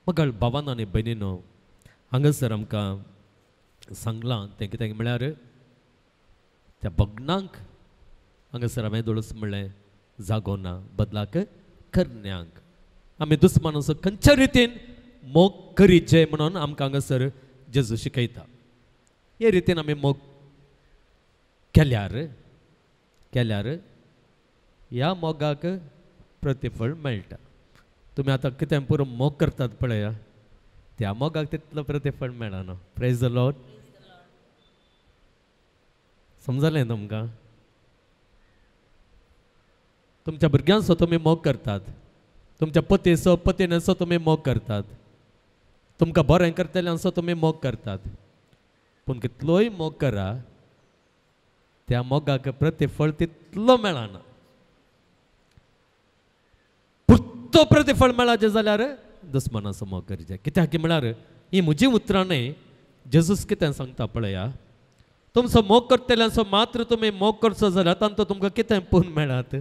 मग भावान आनी भयणीनो हांगासर आमकां सांगलां तें कितें म्हळ्यार त्या भग्नांक हांगासर हांवें दोळस म्हणलें जागो ना बदलाक करण्यांक. आमी दुस्मानाचो खंयच्या रितीन मोग करीचे म्हणून आमकां हांगासर जेजू शिकयता. हे रितीन आमी मोग केल्यार ह्या मोगाक प्रतिफळ मेळटा. तुमी आतां कितें पुरो मोग करतात पळया त्या मोगाक तितलो प्रतिफळ मेळना. Praise the Lord. समजलें तुमकां. तुमच्या भुरग्यांचो तुमी मोग करतात, तुमच्या पतीचो पत्नीचो तुमी मोग करतात, तुमकां बरें करतल्यांचो तुमी मोग करतात. पूण कितलोय मोग करा त्या मोगाक प्रतिफळ तितलो मेळना. पुरतो प्रतिफळ मेळाचें जाल्यार दुस्मानाचो मोग करचें. कित्याक म्हळ्यार ही म्हजी उतरां न्ही. जेजूस कितें सांगता पळया तुमचो मोग करतल्यांचो मात्र तुमी मोग करचो जाल्यार तांचो तुमकां कितें पूण मेळत.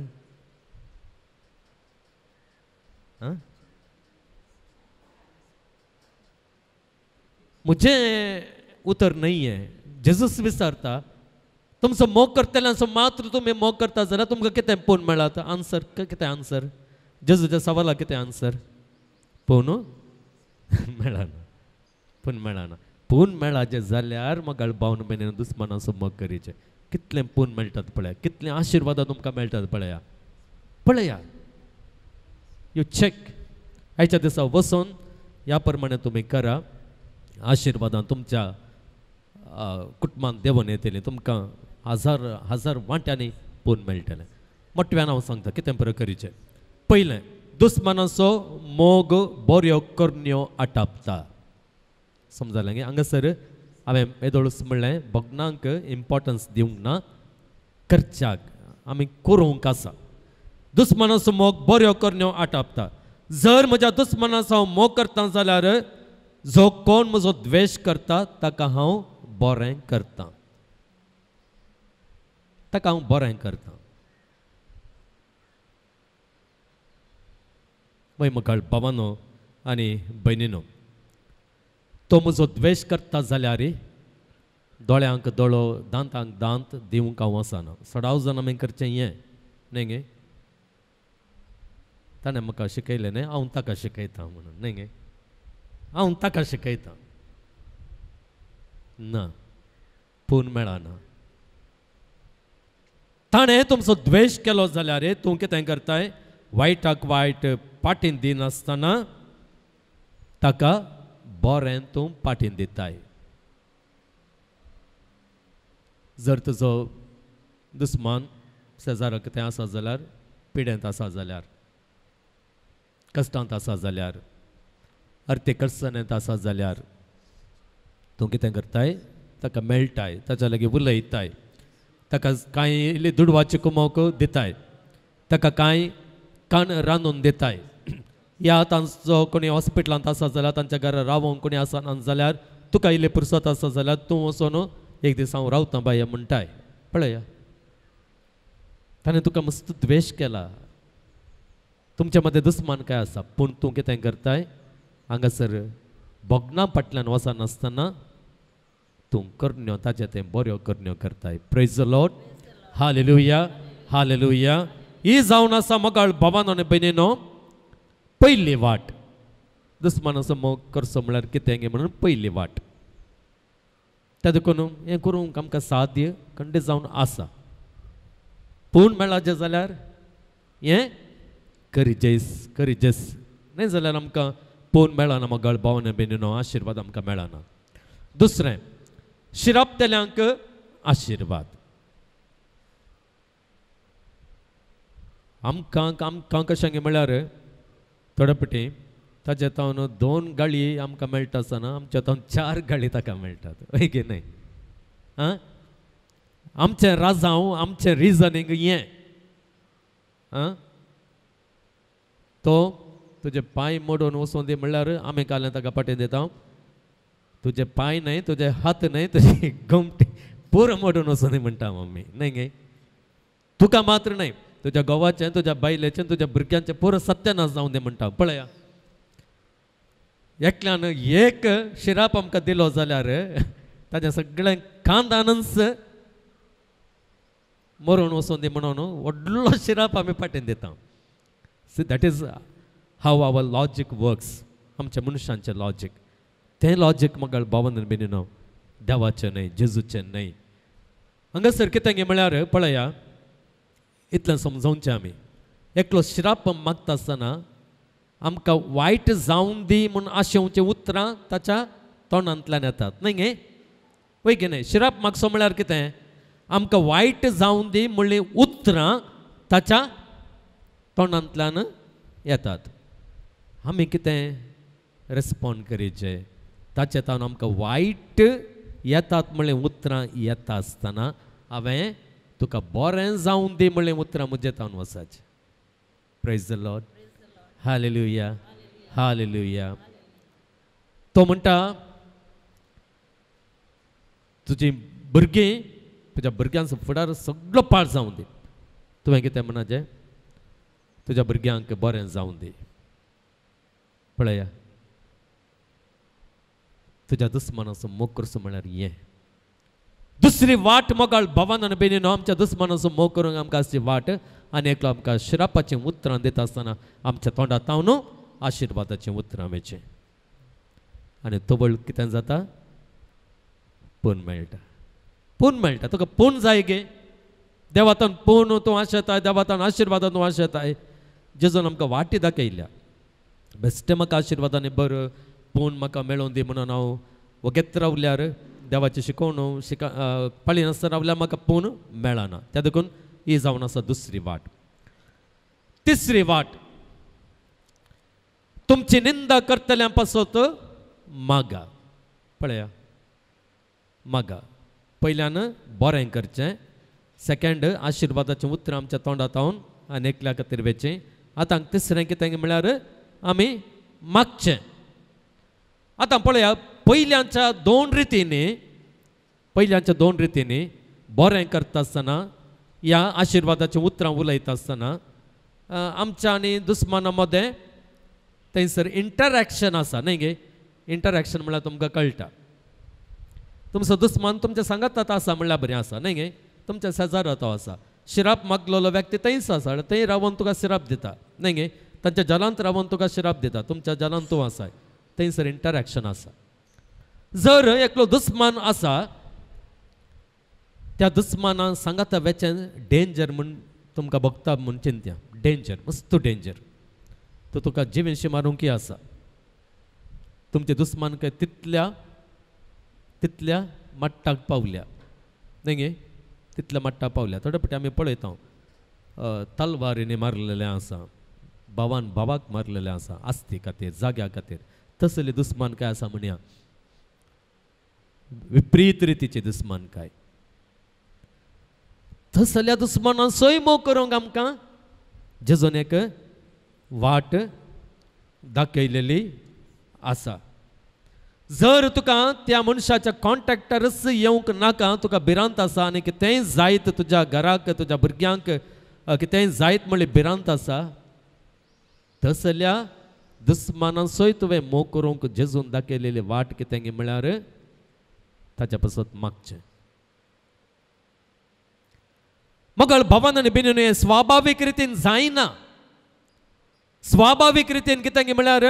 म्हजें उतर नाही आहे. जेजूस विचारता तुमचो मोग करतल्यांचो मात्र तुमी मोग करता जाल्यार तुमकां कितें पूण मेळत. आन्सर कितें आन्सर जेजूच्या सवालाक कितें आन्सर. पूण मेळना, पूण मेळना. पूण मेळाचें जाल्यार मग भावन भयणीन दुस्मानाचो मोग करीचें. कितलें पूण मेळटात पळया, कितलें आशिर्वादां तुमकां मेळटात पळया. पळया यू चॅक. आयच्या दिसा वचून ह्या प्रमाणे तुमी करा. आशिर्वादां तुमच्या कुटुंबांत देवून येतलीं. तुमकां हजार हजार वांट्यांनी पूण मेळटलें. मोठ्यान हांव सांगता कितें बरें करीचें. पयलें दुस्मानाचो मोग बऱ्यो करण्यो आटापता. समजलें गे. हांगासर हांवें येदोळूस म्हणलें भग्नांक इम्पॉर्टन्स दिवंक ना, करच्याक आमी करूंक आसा. दुस्मानाचो मोग बऱ्यो करण्यो आटापता. जर म्हज्या दुस्मानाचो हांव मोग करता जाल्यार जो कोण म्हजो द्वेश करता ताका हांव बरें करता, ताका हांव बरें करता. म्हळ भावानो आनी भयणीनो तो म्हजो द्वेश करता जाल्यार दोळ्यांक दोळो दांतांक दांत दिवंक हांव वचना. सडाव जावन आमी करचें हें न्ही गे. ताणें म्हाका शिकयलें न्ही हांव ताका शिकयता म्हणून न्ही गे. हांव ताका शिकयता ना पूण मेळना. ताणें तुमचो द्वेश केलो जाल्यार तूं कितें करताय वायटाक वायट पाटीन दिनासतना ताका बरें तूं पाटीन दिताय. जर तुजो दुस्मान शेजाराक कितें आसा जाल्यार पिडेंत आसा जाल्यार कश्टांत आसा जाल्यार अर्थीक अडचणेंत आसा जाल्यार तूं कितें करताय ताका मेळटाय, ताच्या लागीं उलयताय, ताका कांय इल्ली दुडवाची कुमोक दिताय, ताका कांय काण रांदून दिताय. या तांचो कोणी हॉस्पिटलांत आसा जाल्यार तांच्या घरा रावोंक कोणी आसना जाल्यार तुका इल्ली पुरसत आसा जाल्यार तूं वचून एक दीस हांव रावता बाय म्हणटाय. पळया ताणें तुका मस्त द्वेश केला तुमच्या मध्ये दुस्मान काय आसा पूण तूं कितें करताय हांगासर भोगना फाटल्यान वचनासतना तूं करण्यो ताचे तें बऱ्यो करण्यो करताय praise the Lord hallelujah hallelujah ही जावन आसा मोगाळ भावानो आनी भयणीनो पयली वाट दुस्मानाचो मोग करचो म्हळ्यार कितें गे म्हणून पयली वाट त्या देखून हें करूंक आमकां साध्य खंडीत जावन आसा पूण मेळाचें जाल्यार हें करिजेस न्ही जाल्यार आमकां पोवन मेळना मोगाळ भावानो भयणीनो आशिर्वाद आमकां मेळना दुसरें शिरापतेल्यांक आशिर्वाद आमकां कशें गे म्हळ्यार थोडे फावटी ताचे तावन 2 गाळी आमकां मेळटा आसतना आमच्या तावन 4 गाळी ताका मेळटात हय की न्हय आं आमचें राजांव आमचें रिजनींग हें आं तो तुजे पांय मोडून वचून दी म्हणल्यार आमी काल्यां ताका पाटी दिता तुजे पांय न्हय तुजे हात न्हय तुजी गमटी पुरो मोडून वचून दी म्हणटा मम्मी न्हय गे तुका मात्र न्हय तुज्या घोवाचें तुज्या बायलेचें तुज्या भुरग्यांचें पुरो सत्यानाश जावं दे म्हणटा पळया एकल्यान एक शिराप आमकां दिलो जाल्यार ताजें सगळें खानदानच मरून वचून दी म्हणून व्हडलो शिराप आमी फाटीन दिता see that is how our logic works आमच्या मनशांचें लॉजीक तें लॉजीक म्हाका भावन भयणीनो देवाचें न्हय जेजूचें न्हय हांगासर कितें गे म्हळ्यार पळया इतलें समजोवचें आमी एकलो शिराप मागता आसतना आमकां वायट जावं दी म्हूण आशेवचीं उतरां ताच्या तोंडांतल्यान येतात न्हय गे वय गे न्हय शिराप मागचो म्हळ्यार कितें आमकां वायट जावं दी म्हणलीं उतरां ताच्या तोंडांतल्यान येतात आमी कितें रिस्पॉन्ड करीचें ताचे तावन आमकां वायट येतात म्हणलें उतरां येता आसतना हांवें तुका बरें जावं दी म्हणलें उतरां म्हजे तावन वचाचें praise the Lord hallelujah hallelujah तो म्हणटा तुजीं भुरगीं तुज्या भुरग्यांचो फुडार सगळो पाड जावं दी तुवें कितें म्हणचें तुज्या भुरग्यांक बरें जावं दी पळया तुज्या दुस्मानाचो मोग करचो म्हळ्यार हें दुसरी वाट मोगाळ भावान आनी भयणीनो आमच्या दुस्मानाचो मोग करूंक आमकां आसची वाट आनी एकलो आमकां शिरापाचीं उतरां दिता आसतना आमच्या तोंडां तावन आशिर्वादाचीं उतरां मेळचें आनी तोबळ कितें जाता पूण मेळटा तुका पूण जाय गे देवातान पूण तूं आशेताय देवातान आशिर्वादान तूं आशेताय जेजून आमकां वाटी दाखयल्या बेश्टें म्हाका आशिर्वादांनी बरं पूण म्हाका मेळोवन दी म्हणून हांव वगेत रावल्यार देवाचें शिकोवण पाळी नासतना रावल्यार म्हाका पूण मेळना त्या देखून ही जावन आसा दुसरी वाट तिसरी वाट तुमची निंदा करतल्यां पासत मागा पळया मागा पयल्यान बरें करचें सेकंड आशिर्वादाचें उतर आमच्या तोंडांत तावन आनी एकल्या खातीर वेचें आतां तिसरें कितें म्हळ्यार आमी मागचें आतां पळया पयल्याच्या दोन रितींनी बरें करता आसतना ह्या आशिर्वादाचें उतरां उलयता आसतना आमच्या आनी दुस्माना मदें थंयसर इंटरॅक्शन आसा न्हय गे इंटरॅक्शन म्हळ्यार तुमकां कळटा तुमचो दुस्मान तुमच्या सांगातांत आसा म्हळ्यार बरें आसा न्हय गे तुमच्या शेजारा तो आसा शिराप मागलेलो व्यक्ती थंयच आसा थंय रावन तुका शिराप दिता न्हय गे तांच्या जलांत रावन तुका शिराप दिता तुमच्या जलांत तूं आसाय थंयसर इंटरॅक्शन आसा जर एकलो दुस्मान आसा त्या दुस्माना सांगाता वेचें डेंजर म्हूण तुमकां भोगता म्हूण चिंत्या डेंजर मस्त डेंजर तो तुका जिवेशी मारूंक आसा तुमचे दुस्मान काय तितल्या मट्टाक पावल्या न्हय गे तितल्या मट्टाक पावल्या थोडे फावटी आमी पळयता तलवारीने मारलेले आसा भावान भावाक मारलेले आसा आस्ती खातीर जाग्या खातीर तसले दुस्मान काय आसा म्हणया विपरीत रितीचे दुस्मान काय तसल्या दुस्मानां सोय मोग करूंक आमकां जेजून एक वाट दाखयलेली आसा जर तुका त्या मनशाच्या कॉन्टॅक्टारच येवंक नाका तुका भिरांत आसा आनी तें जायत तुज्या घराक तुज्या भुरग्यांक कितेंय जायत म्हणले भिरांत आसा तस जाल्यार दुस्मानांचोय तुवें मोग करूंक जेजून दाखयलेली वाट कितें म्हळ्यार ताच्या पासत मागचें. मगळ भवानान बिनून हें स्वाभावीक रितीन जायना. स्वाभावीक रितीन कितें म्हळ्यार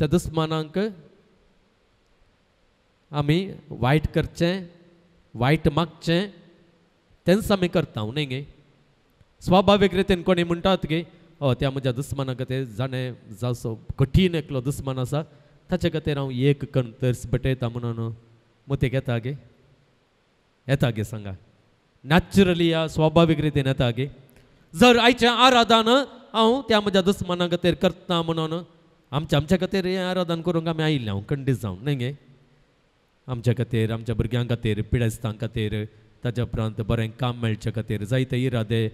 त्या दुस्मानांक आमी वायट करचें वायट मागचें तेंच आमी करता न्ही गे. स्वाभावीक रितीन कोणी म्हणटात की त्या म्हज्या दुस्माना खातीर जाणें जावचो कठीण एकलो दुस्मान आसा ताचे खातीर हांव एक कण तरस पेटयता म्हणून मुतीक येता गे. येता गे सांगा. नॅचरली या स्वाभावीक रितीन येता गे. जर आयचें आराधन हांव त्या म्हज्या दुस्माना खातीर करता म्हणून आमच्या खातीर हें आराधन करूंक आमी आयिल्ले हांव खंडीत जावन न्ही गे. आमच्या खातीर आमच्या भुरग्यां खातीर पिडेस्तां खातीर ताच्या उपरांत बरें काम मेळचे खातीर जायते इरादे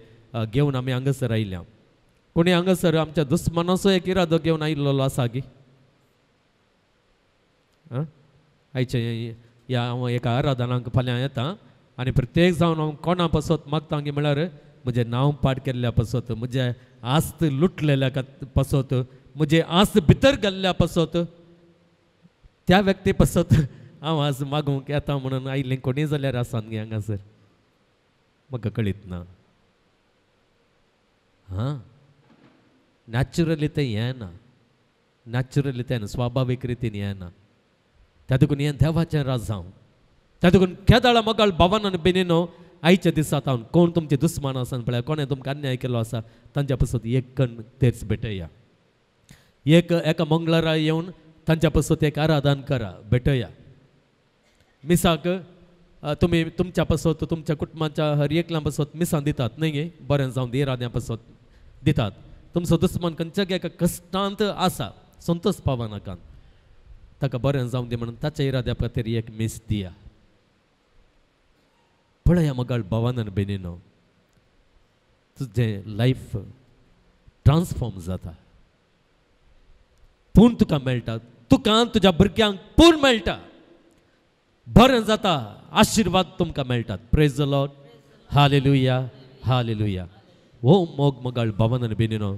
घेवन आमी हांगासर आयल्या. कोणी हांगासर आमच्या दुस्मानाचो एक इरादो घेवन आयिल्लो आसा गे. आयचे या हांव एका आराधनाक फाल्यां येता आनी प्रत्येक जावन हांव कोणा पासत मागता गे म्हळ्यार म्हजें नांव पाड केल्ल्या पासत म्हजें आस्त लुटलेल्या पासत म्हजें आस्त भितर गेल्ल्या पासत त्या व्यक्ती पासत हांव आज मागूंक येता म्हणून आयिल्लें कोणी जाल्यार आसात गे हांगासर. म्हाका कळीत ना. हां नॅचरली तें येना. नॅचरली तें स्वाभावीक रितीन येना. त्या देखून हें देवाचें राज जावं. त्या देखून केदाळा मगाळ भवानान बिनिनो आयच्या दिसांत हांव कोण तुमचे दुस्मान आसा पळय कोणें तुमकां अन्याय केलो आसा तांच्या पासत एक कण तेर्स भेटया. एका मंगळारा येवन तांच्या पासत एक आराधन करा भेटया. मिसाक तुमी तुमच्या पासत तुमच्या कुटुंबाच्या हर एकल्या पासत मिसां दितात न्ही गे. बरें जावन इराद्या पासत दितात. तुमचो दुस्मान खंयच्या एका कश्टांत आसा संतोश पावनाकान ताका बरें जावन दी म्हणून ताच्या इराद्या खातीर एक मीस दिया. पळया मगाळ भवानान बेनिनो तुजें लायफ ट्रान्सफॉर्म जाता. पूण तुका मेळटा. तुका तुज्या भुरग्यांक पूण मेळटा. बरें जाता. आशिर्वाद तुमकां मेळटात. Praise the Lord. Hallelujah hallelujah. हो मोग मगाळ भवानान बेनिनो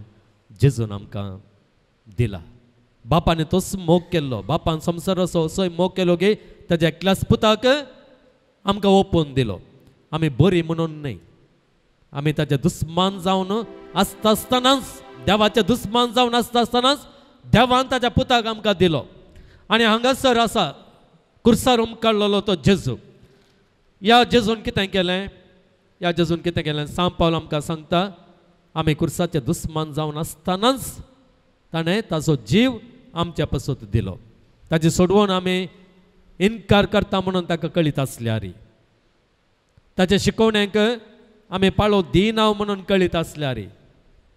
जेजून आमकां दिला. बापान तोच मोग केल्लो. बापान संवसाराचो असोय मोग केलो गे ताज्या एकल्याच पुताक आमकां ओपोवन दिलो. आमी बरी म्हणून न्ही. आमी ताजे दुस्मान जावन आसता आसतनाच देवाचे दुस्मान जावन आसता आसतनाच देवान ताज्या पुताक आमकां दिलो. आनी हांगासर आसा कुर्सार उमकाडलेलो तो जेजू. ह्या जेजून कितें केलें. ह्या जेजून कितें केलें सांत पावल आमकां सांगता आमी कुर्साचे दुस्मान जावन आसतनाच ताणें ताजो जीव आमच्या पासत दिलो. ताजी सोडवून आमी इन्कार करता म्हणून ताका कळीत आसल्यार ताच्या शिकवण्यांक आमी पाळो दिना म्हणून कळीत आसल्यार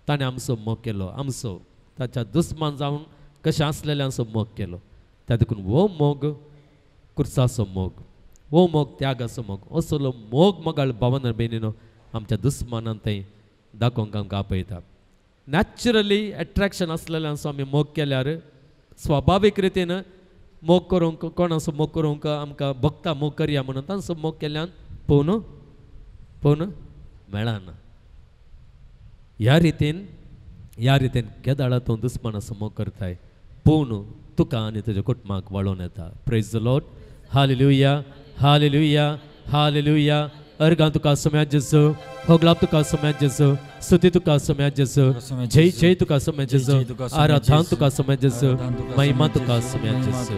ताणें आमचो मोग केलो. आमचो ताच्या दुस्मान जावन कशें आसलेल्यांचो मोग केलो. त्या देखून वो मोग कुर्साचो मोग. वो मोग त्यागाचो मोग. असलो मोग मगाळ भवानान बेनिनो आमच्या दुस्मानान थंय दाखोवंक आमकां आपयता. नॅचरली एट्रॅक्शन आसलेल्यांचो आमी मोग केल्यार स्वाभावीक रितीन मोग करूंक कोणाचो मोग करूंक आमकां भक्ता मोग करया म्हणून तांचो मोग केल्यान पळोवन मेळना. ह्या रितीन केदाळा तो दुस्मानाचो मोग करताय पूण तुका आनी तुज्या कुटुंबाक वळोवन येता. Praise the Lord. Hallelujah hallelujah hallelujah. अर्गां तुका सोम्या जेजू. होगलाप तुका सोम्या जेजू. स्तुती तुका सोम्या जेजू. जय जय तुका सोम्या जेजू. आराधना तुका सोम्या जेजू. महिमा तुका सोम्या जेजू.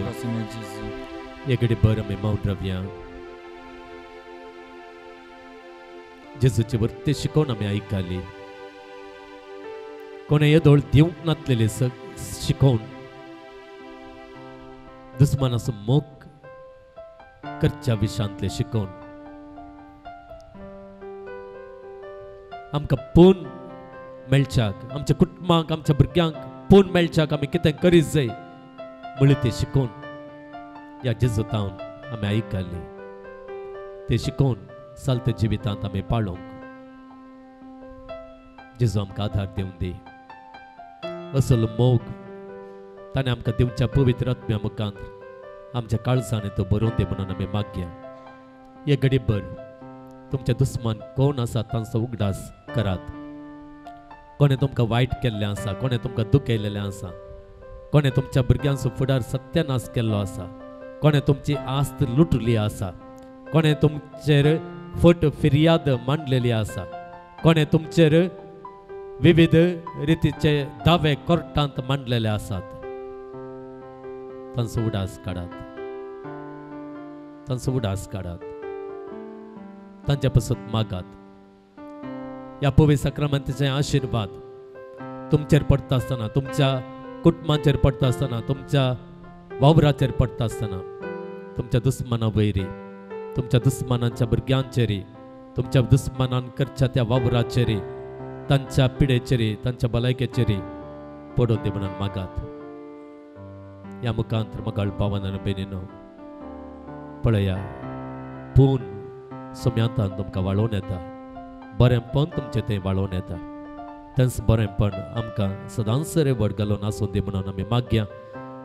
एक घडीभर आमी मौन रावया. जेजूची वर्ती शिकोवन आमी आयकली. कोणें येदोळ दिवंक नासलेली शिकोवन दुस्मानाचो मोग करच्या विशांतले शिकोवन आमकां पूण मेळच्याक आमच्या कुटुंबाक आमच्या भुरग्यांक पूण मेळच्याक आमी कितें करीत जाय म्हळी ते शिकोवन ह्या जेजूतावन आमी आयकली. ते शिकोवन चलते जिवितांत आमी पाळोवंक जेजू आमकां आधार दिवन दी. असलो मोग ताणें आमकां दिवच्या पवित्र आत्म्या मुखांत आमच्या काळजांनी तो बरोवन दी म्हणून आमी मागया. एक घडीभर तुमचे दुस्मन कोण आसा तांचो उगडास करात. कोणे तुमकां वायट केल्लें आसा, कोणे तुमकां दुखयलेलें आसा, कोणे तुमच्या भुरग्यांचो फुडार सत्यानाश केल्लो आसा, कोणे तुमची आस्त लुटली आसा, कोणे तुमचेर फट फिर्याद मांडलेली आसा, कोणे तुमचेर विविध रितीचे दावे कोर्टांत मांडलेले आसात, तांचो उडास काडात, तांचो उडास काडात, तांच्या पासून मागात. या पवित्र सक्रामेंताचे आशीर्वाद तुमचेर पडटा आसतना, तुमच्या कुटुंबाचेर पडटा आसतना, तुमच्या वावराचेर पडटा आसतना, तुमच्या दुस्मनां वयरी, तुमच्या दुस्मनांच्या भुरग्यांचेरी, तुमच्या दुस्मनान करच्या त्या वावराचेरी, तांच्या पिडेचेरी, तांच्या भलायकेचेरी पडोवन दी म्हणून मागात. या मुखांतर मगाळ पावन बेनिनो पळया, पून सुम्यांतान तुमकां वाळोवन येता, बरेंपण तुमचें तें वाळोवन येता. तेंच बरेंपण आमकां सदांच वड घालून आसूं दी म्हणून आमी मागया.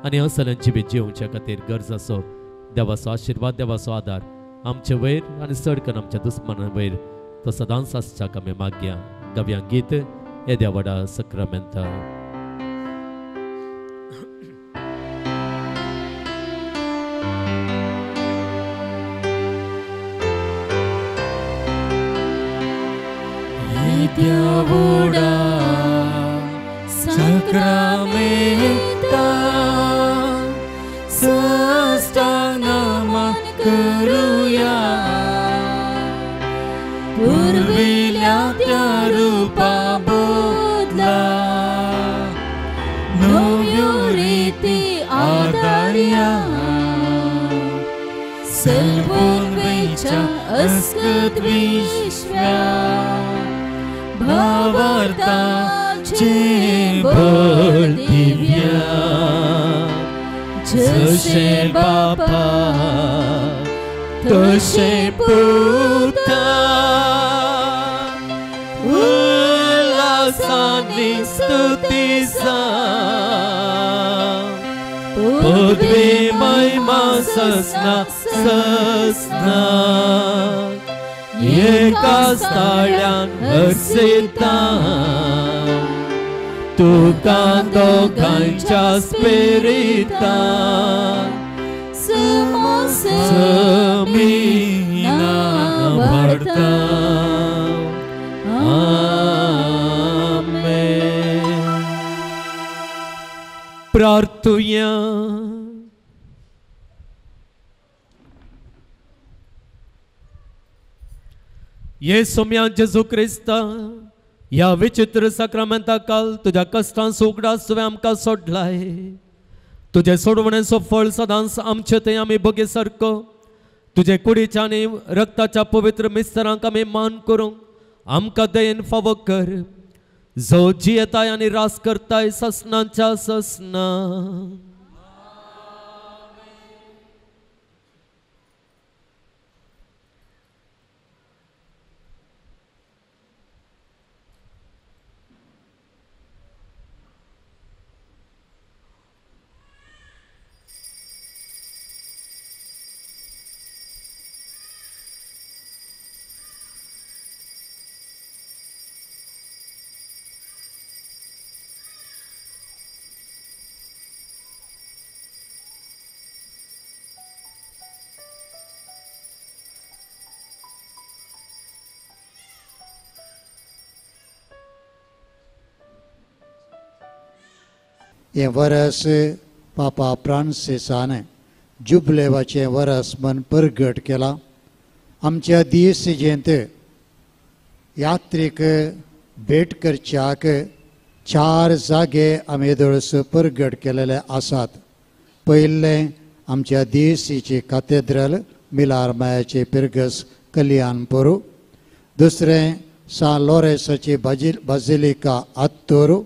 आनी असलें जिवीत जिवच्या खातीर गरज आसो देवाचो आशिर्वाद, देवाचो आदार आमचे वयर आनी चड करून आमच्या दुस्मनां वयर तो सदांच आसच्याक आमी मागया. गावया गीत येद्या व्हडा सक्रामेंत. Diavoda Sacramenta Sastanaman करूया पूर्विल्या त्या रूपा बदला नव्यो रीती आदार्या सर्वोन्वेच्या अस्कत विश्व्या भावार्थाचे बळ दिव्या जसे बापा तसे पुता उल्हासाने स्तुतीचा पदवी महिमा ससना ससना एका स्थळ्यान हर्षिता तुका दोगांच्या स्पिरिता समीना वाढता. आमेन. प्रार्थुया. येसुम्या जेजू क्रिस्ता या विचित्र सक्रामेंता काल तुझ्या कष्टांचो उगडास तुवें आमकां सोडलाय. तुझे सोडवणेचो फळ सदांच आमचे थंय आमी बगे सारको तुझे कुडीच्या आनी रक्ताच्या पवित्र मिस्तरांक आमी मान करूंक आमकां दयेन फावो कर. जो जियेताय आनी रास करताय ससनांच्या ससना. हे वरस पापा फ्रांसिसान जुबलेवाचे वरस मन परगट केला. आमच्या दिवसेजेंत यात्रेक भेट करच्याक 4 जागे आमी दळस परगट केलेले आसात. पयले आमच्या दिवसीचे कॅथेड्रल मिलारमायाचे पिर्गस कल्याणपुरू. दुसरें सान लॉरेन्साची बाजिलिका आत्तोरू.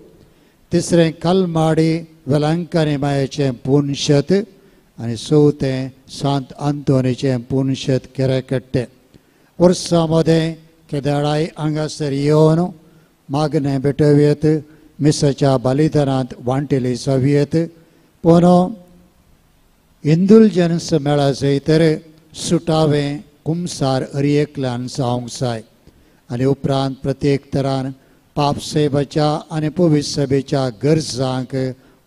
तिसरें कलमाडी वेलांकनी मायेचें पुनशत आनी चवथें सांत आंतोनीचें पुनशत केरेकट्टे. वर्सां मदें केदाराय हांगासर येवन मागणें भेटोवेत, मिसाच्या बलिदानांत वांटेली जावयेत. पूण इंदुलजन्स मेळा जैतर सुटावें कुमसार हरएकल्यान जावंक जाय आनी उपरांत प्रत्येक तरान पापसेबाच्या आनी पवित्र सभेच्या गरजांक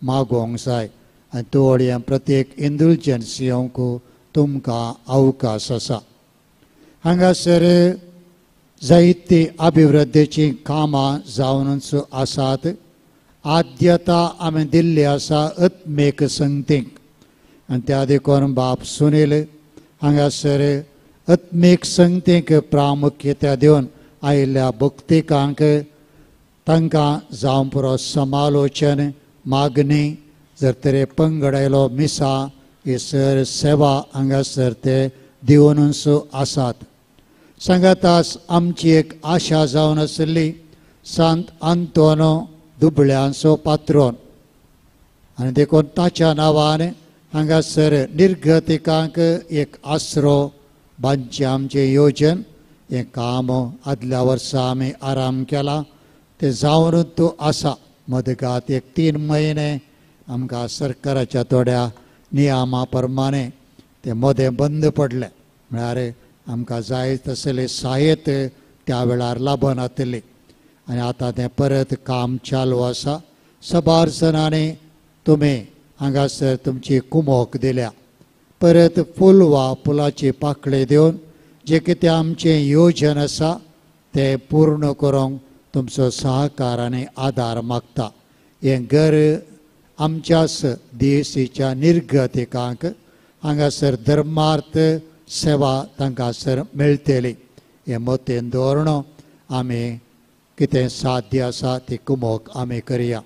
मागोवंक जाय आनी तोवडे प्रत्येक इंडुलजन्स येवंक तुमकां अवकाश आसा. हांगासर जायती अभिवृद्धीची कामां जावनूच आसात. आद्यता आमी दिल्ली आसा आत्मेक संगतीक आनी त्या देखून बाब सुनील हांगासर आत्मीक संगतीक प्रामुख्यता दिवन आयिल्ल्या भक्तिकांक तांकां जावं पुरो समालोचन मागणी जर तरी पंगड आयलो मिसा ही सर सेवा हांगासर ते दिवनूच आसात. सांगातास आमची एक आशा जावन आसली सांत आंतोनो दुबळ्यांचो पात्रोन आनी देखून ताच्या नांवान हांगासर निर्गतिकांक एक आसरो बांदचें आमचें येवजन हें काम आदल्या वर्सा आमी आराम केला तें जावनूच आसा. मदगात एक 3 म्हयने आमकां सरकाराच्या थोड्या नियमा प्रमाणे ते मदें बंद पडलें म्हळ्यार आमकां जाय तसले सहाय्यत त्या वेळार लाभनातली आनी आतां तें परत काम चालू आसा. सबार जणांनी तुमी हांगासर तुमची कुमोक दिल्या. परत फूल वा फुलाची पाकळी दिवन जें कितें आमचें येवजन आसा तें पूर्ण करूंक तुमचो सहकार आनी आदार मागता. हें घर आमच्याच देशीच्या निर्गतिकांक हांगासर धर्मार्थ सेवा तांकां सर मेळटली हें मतीन दवरून आमी कितें साध्य आसा ती कुमोक आमी करया.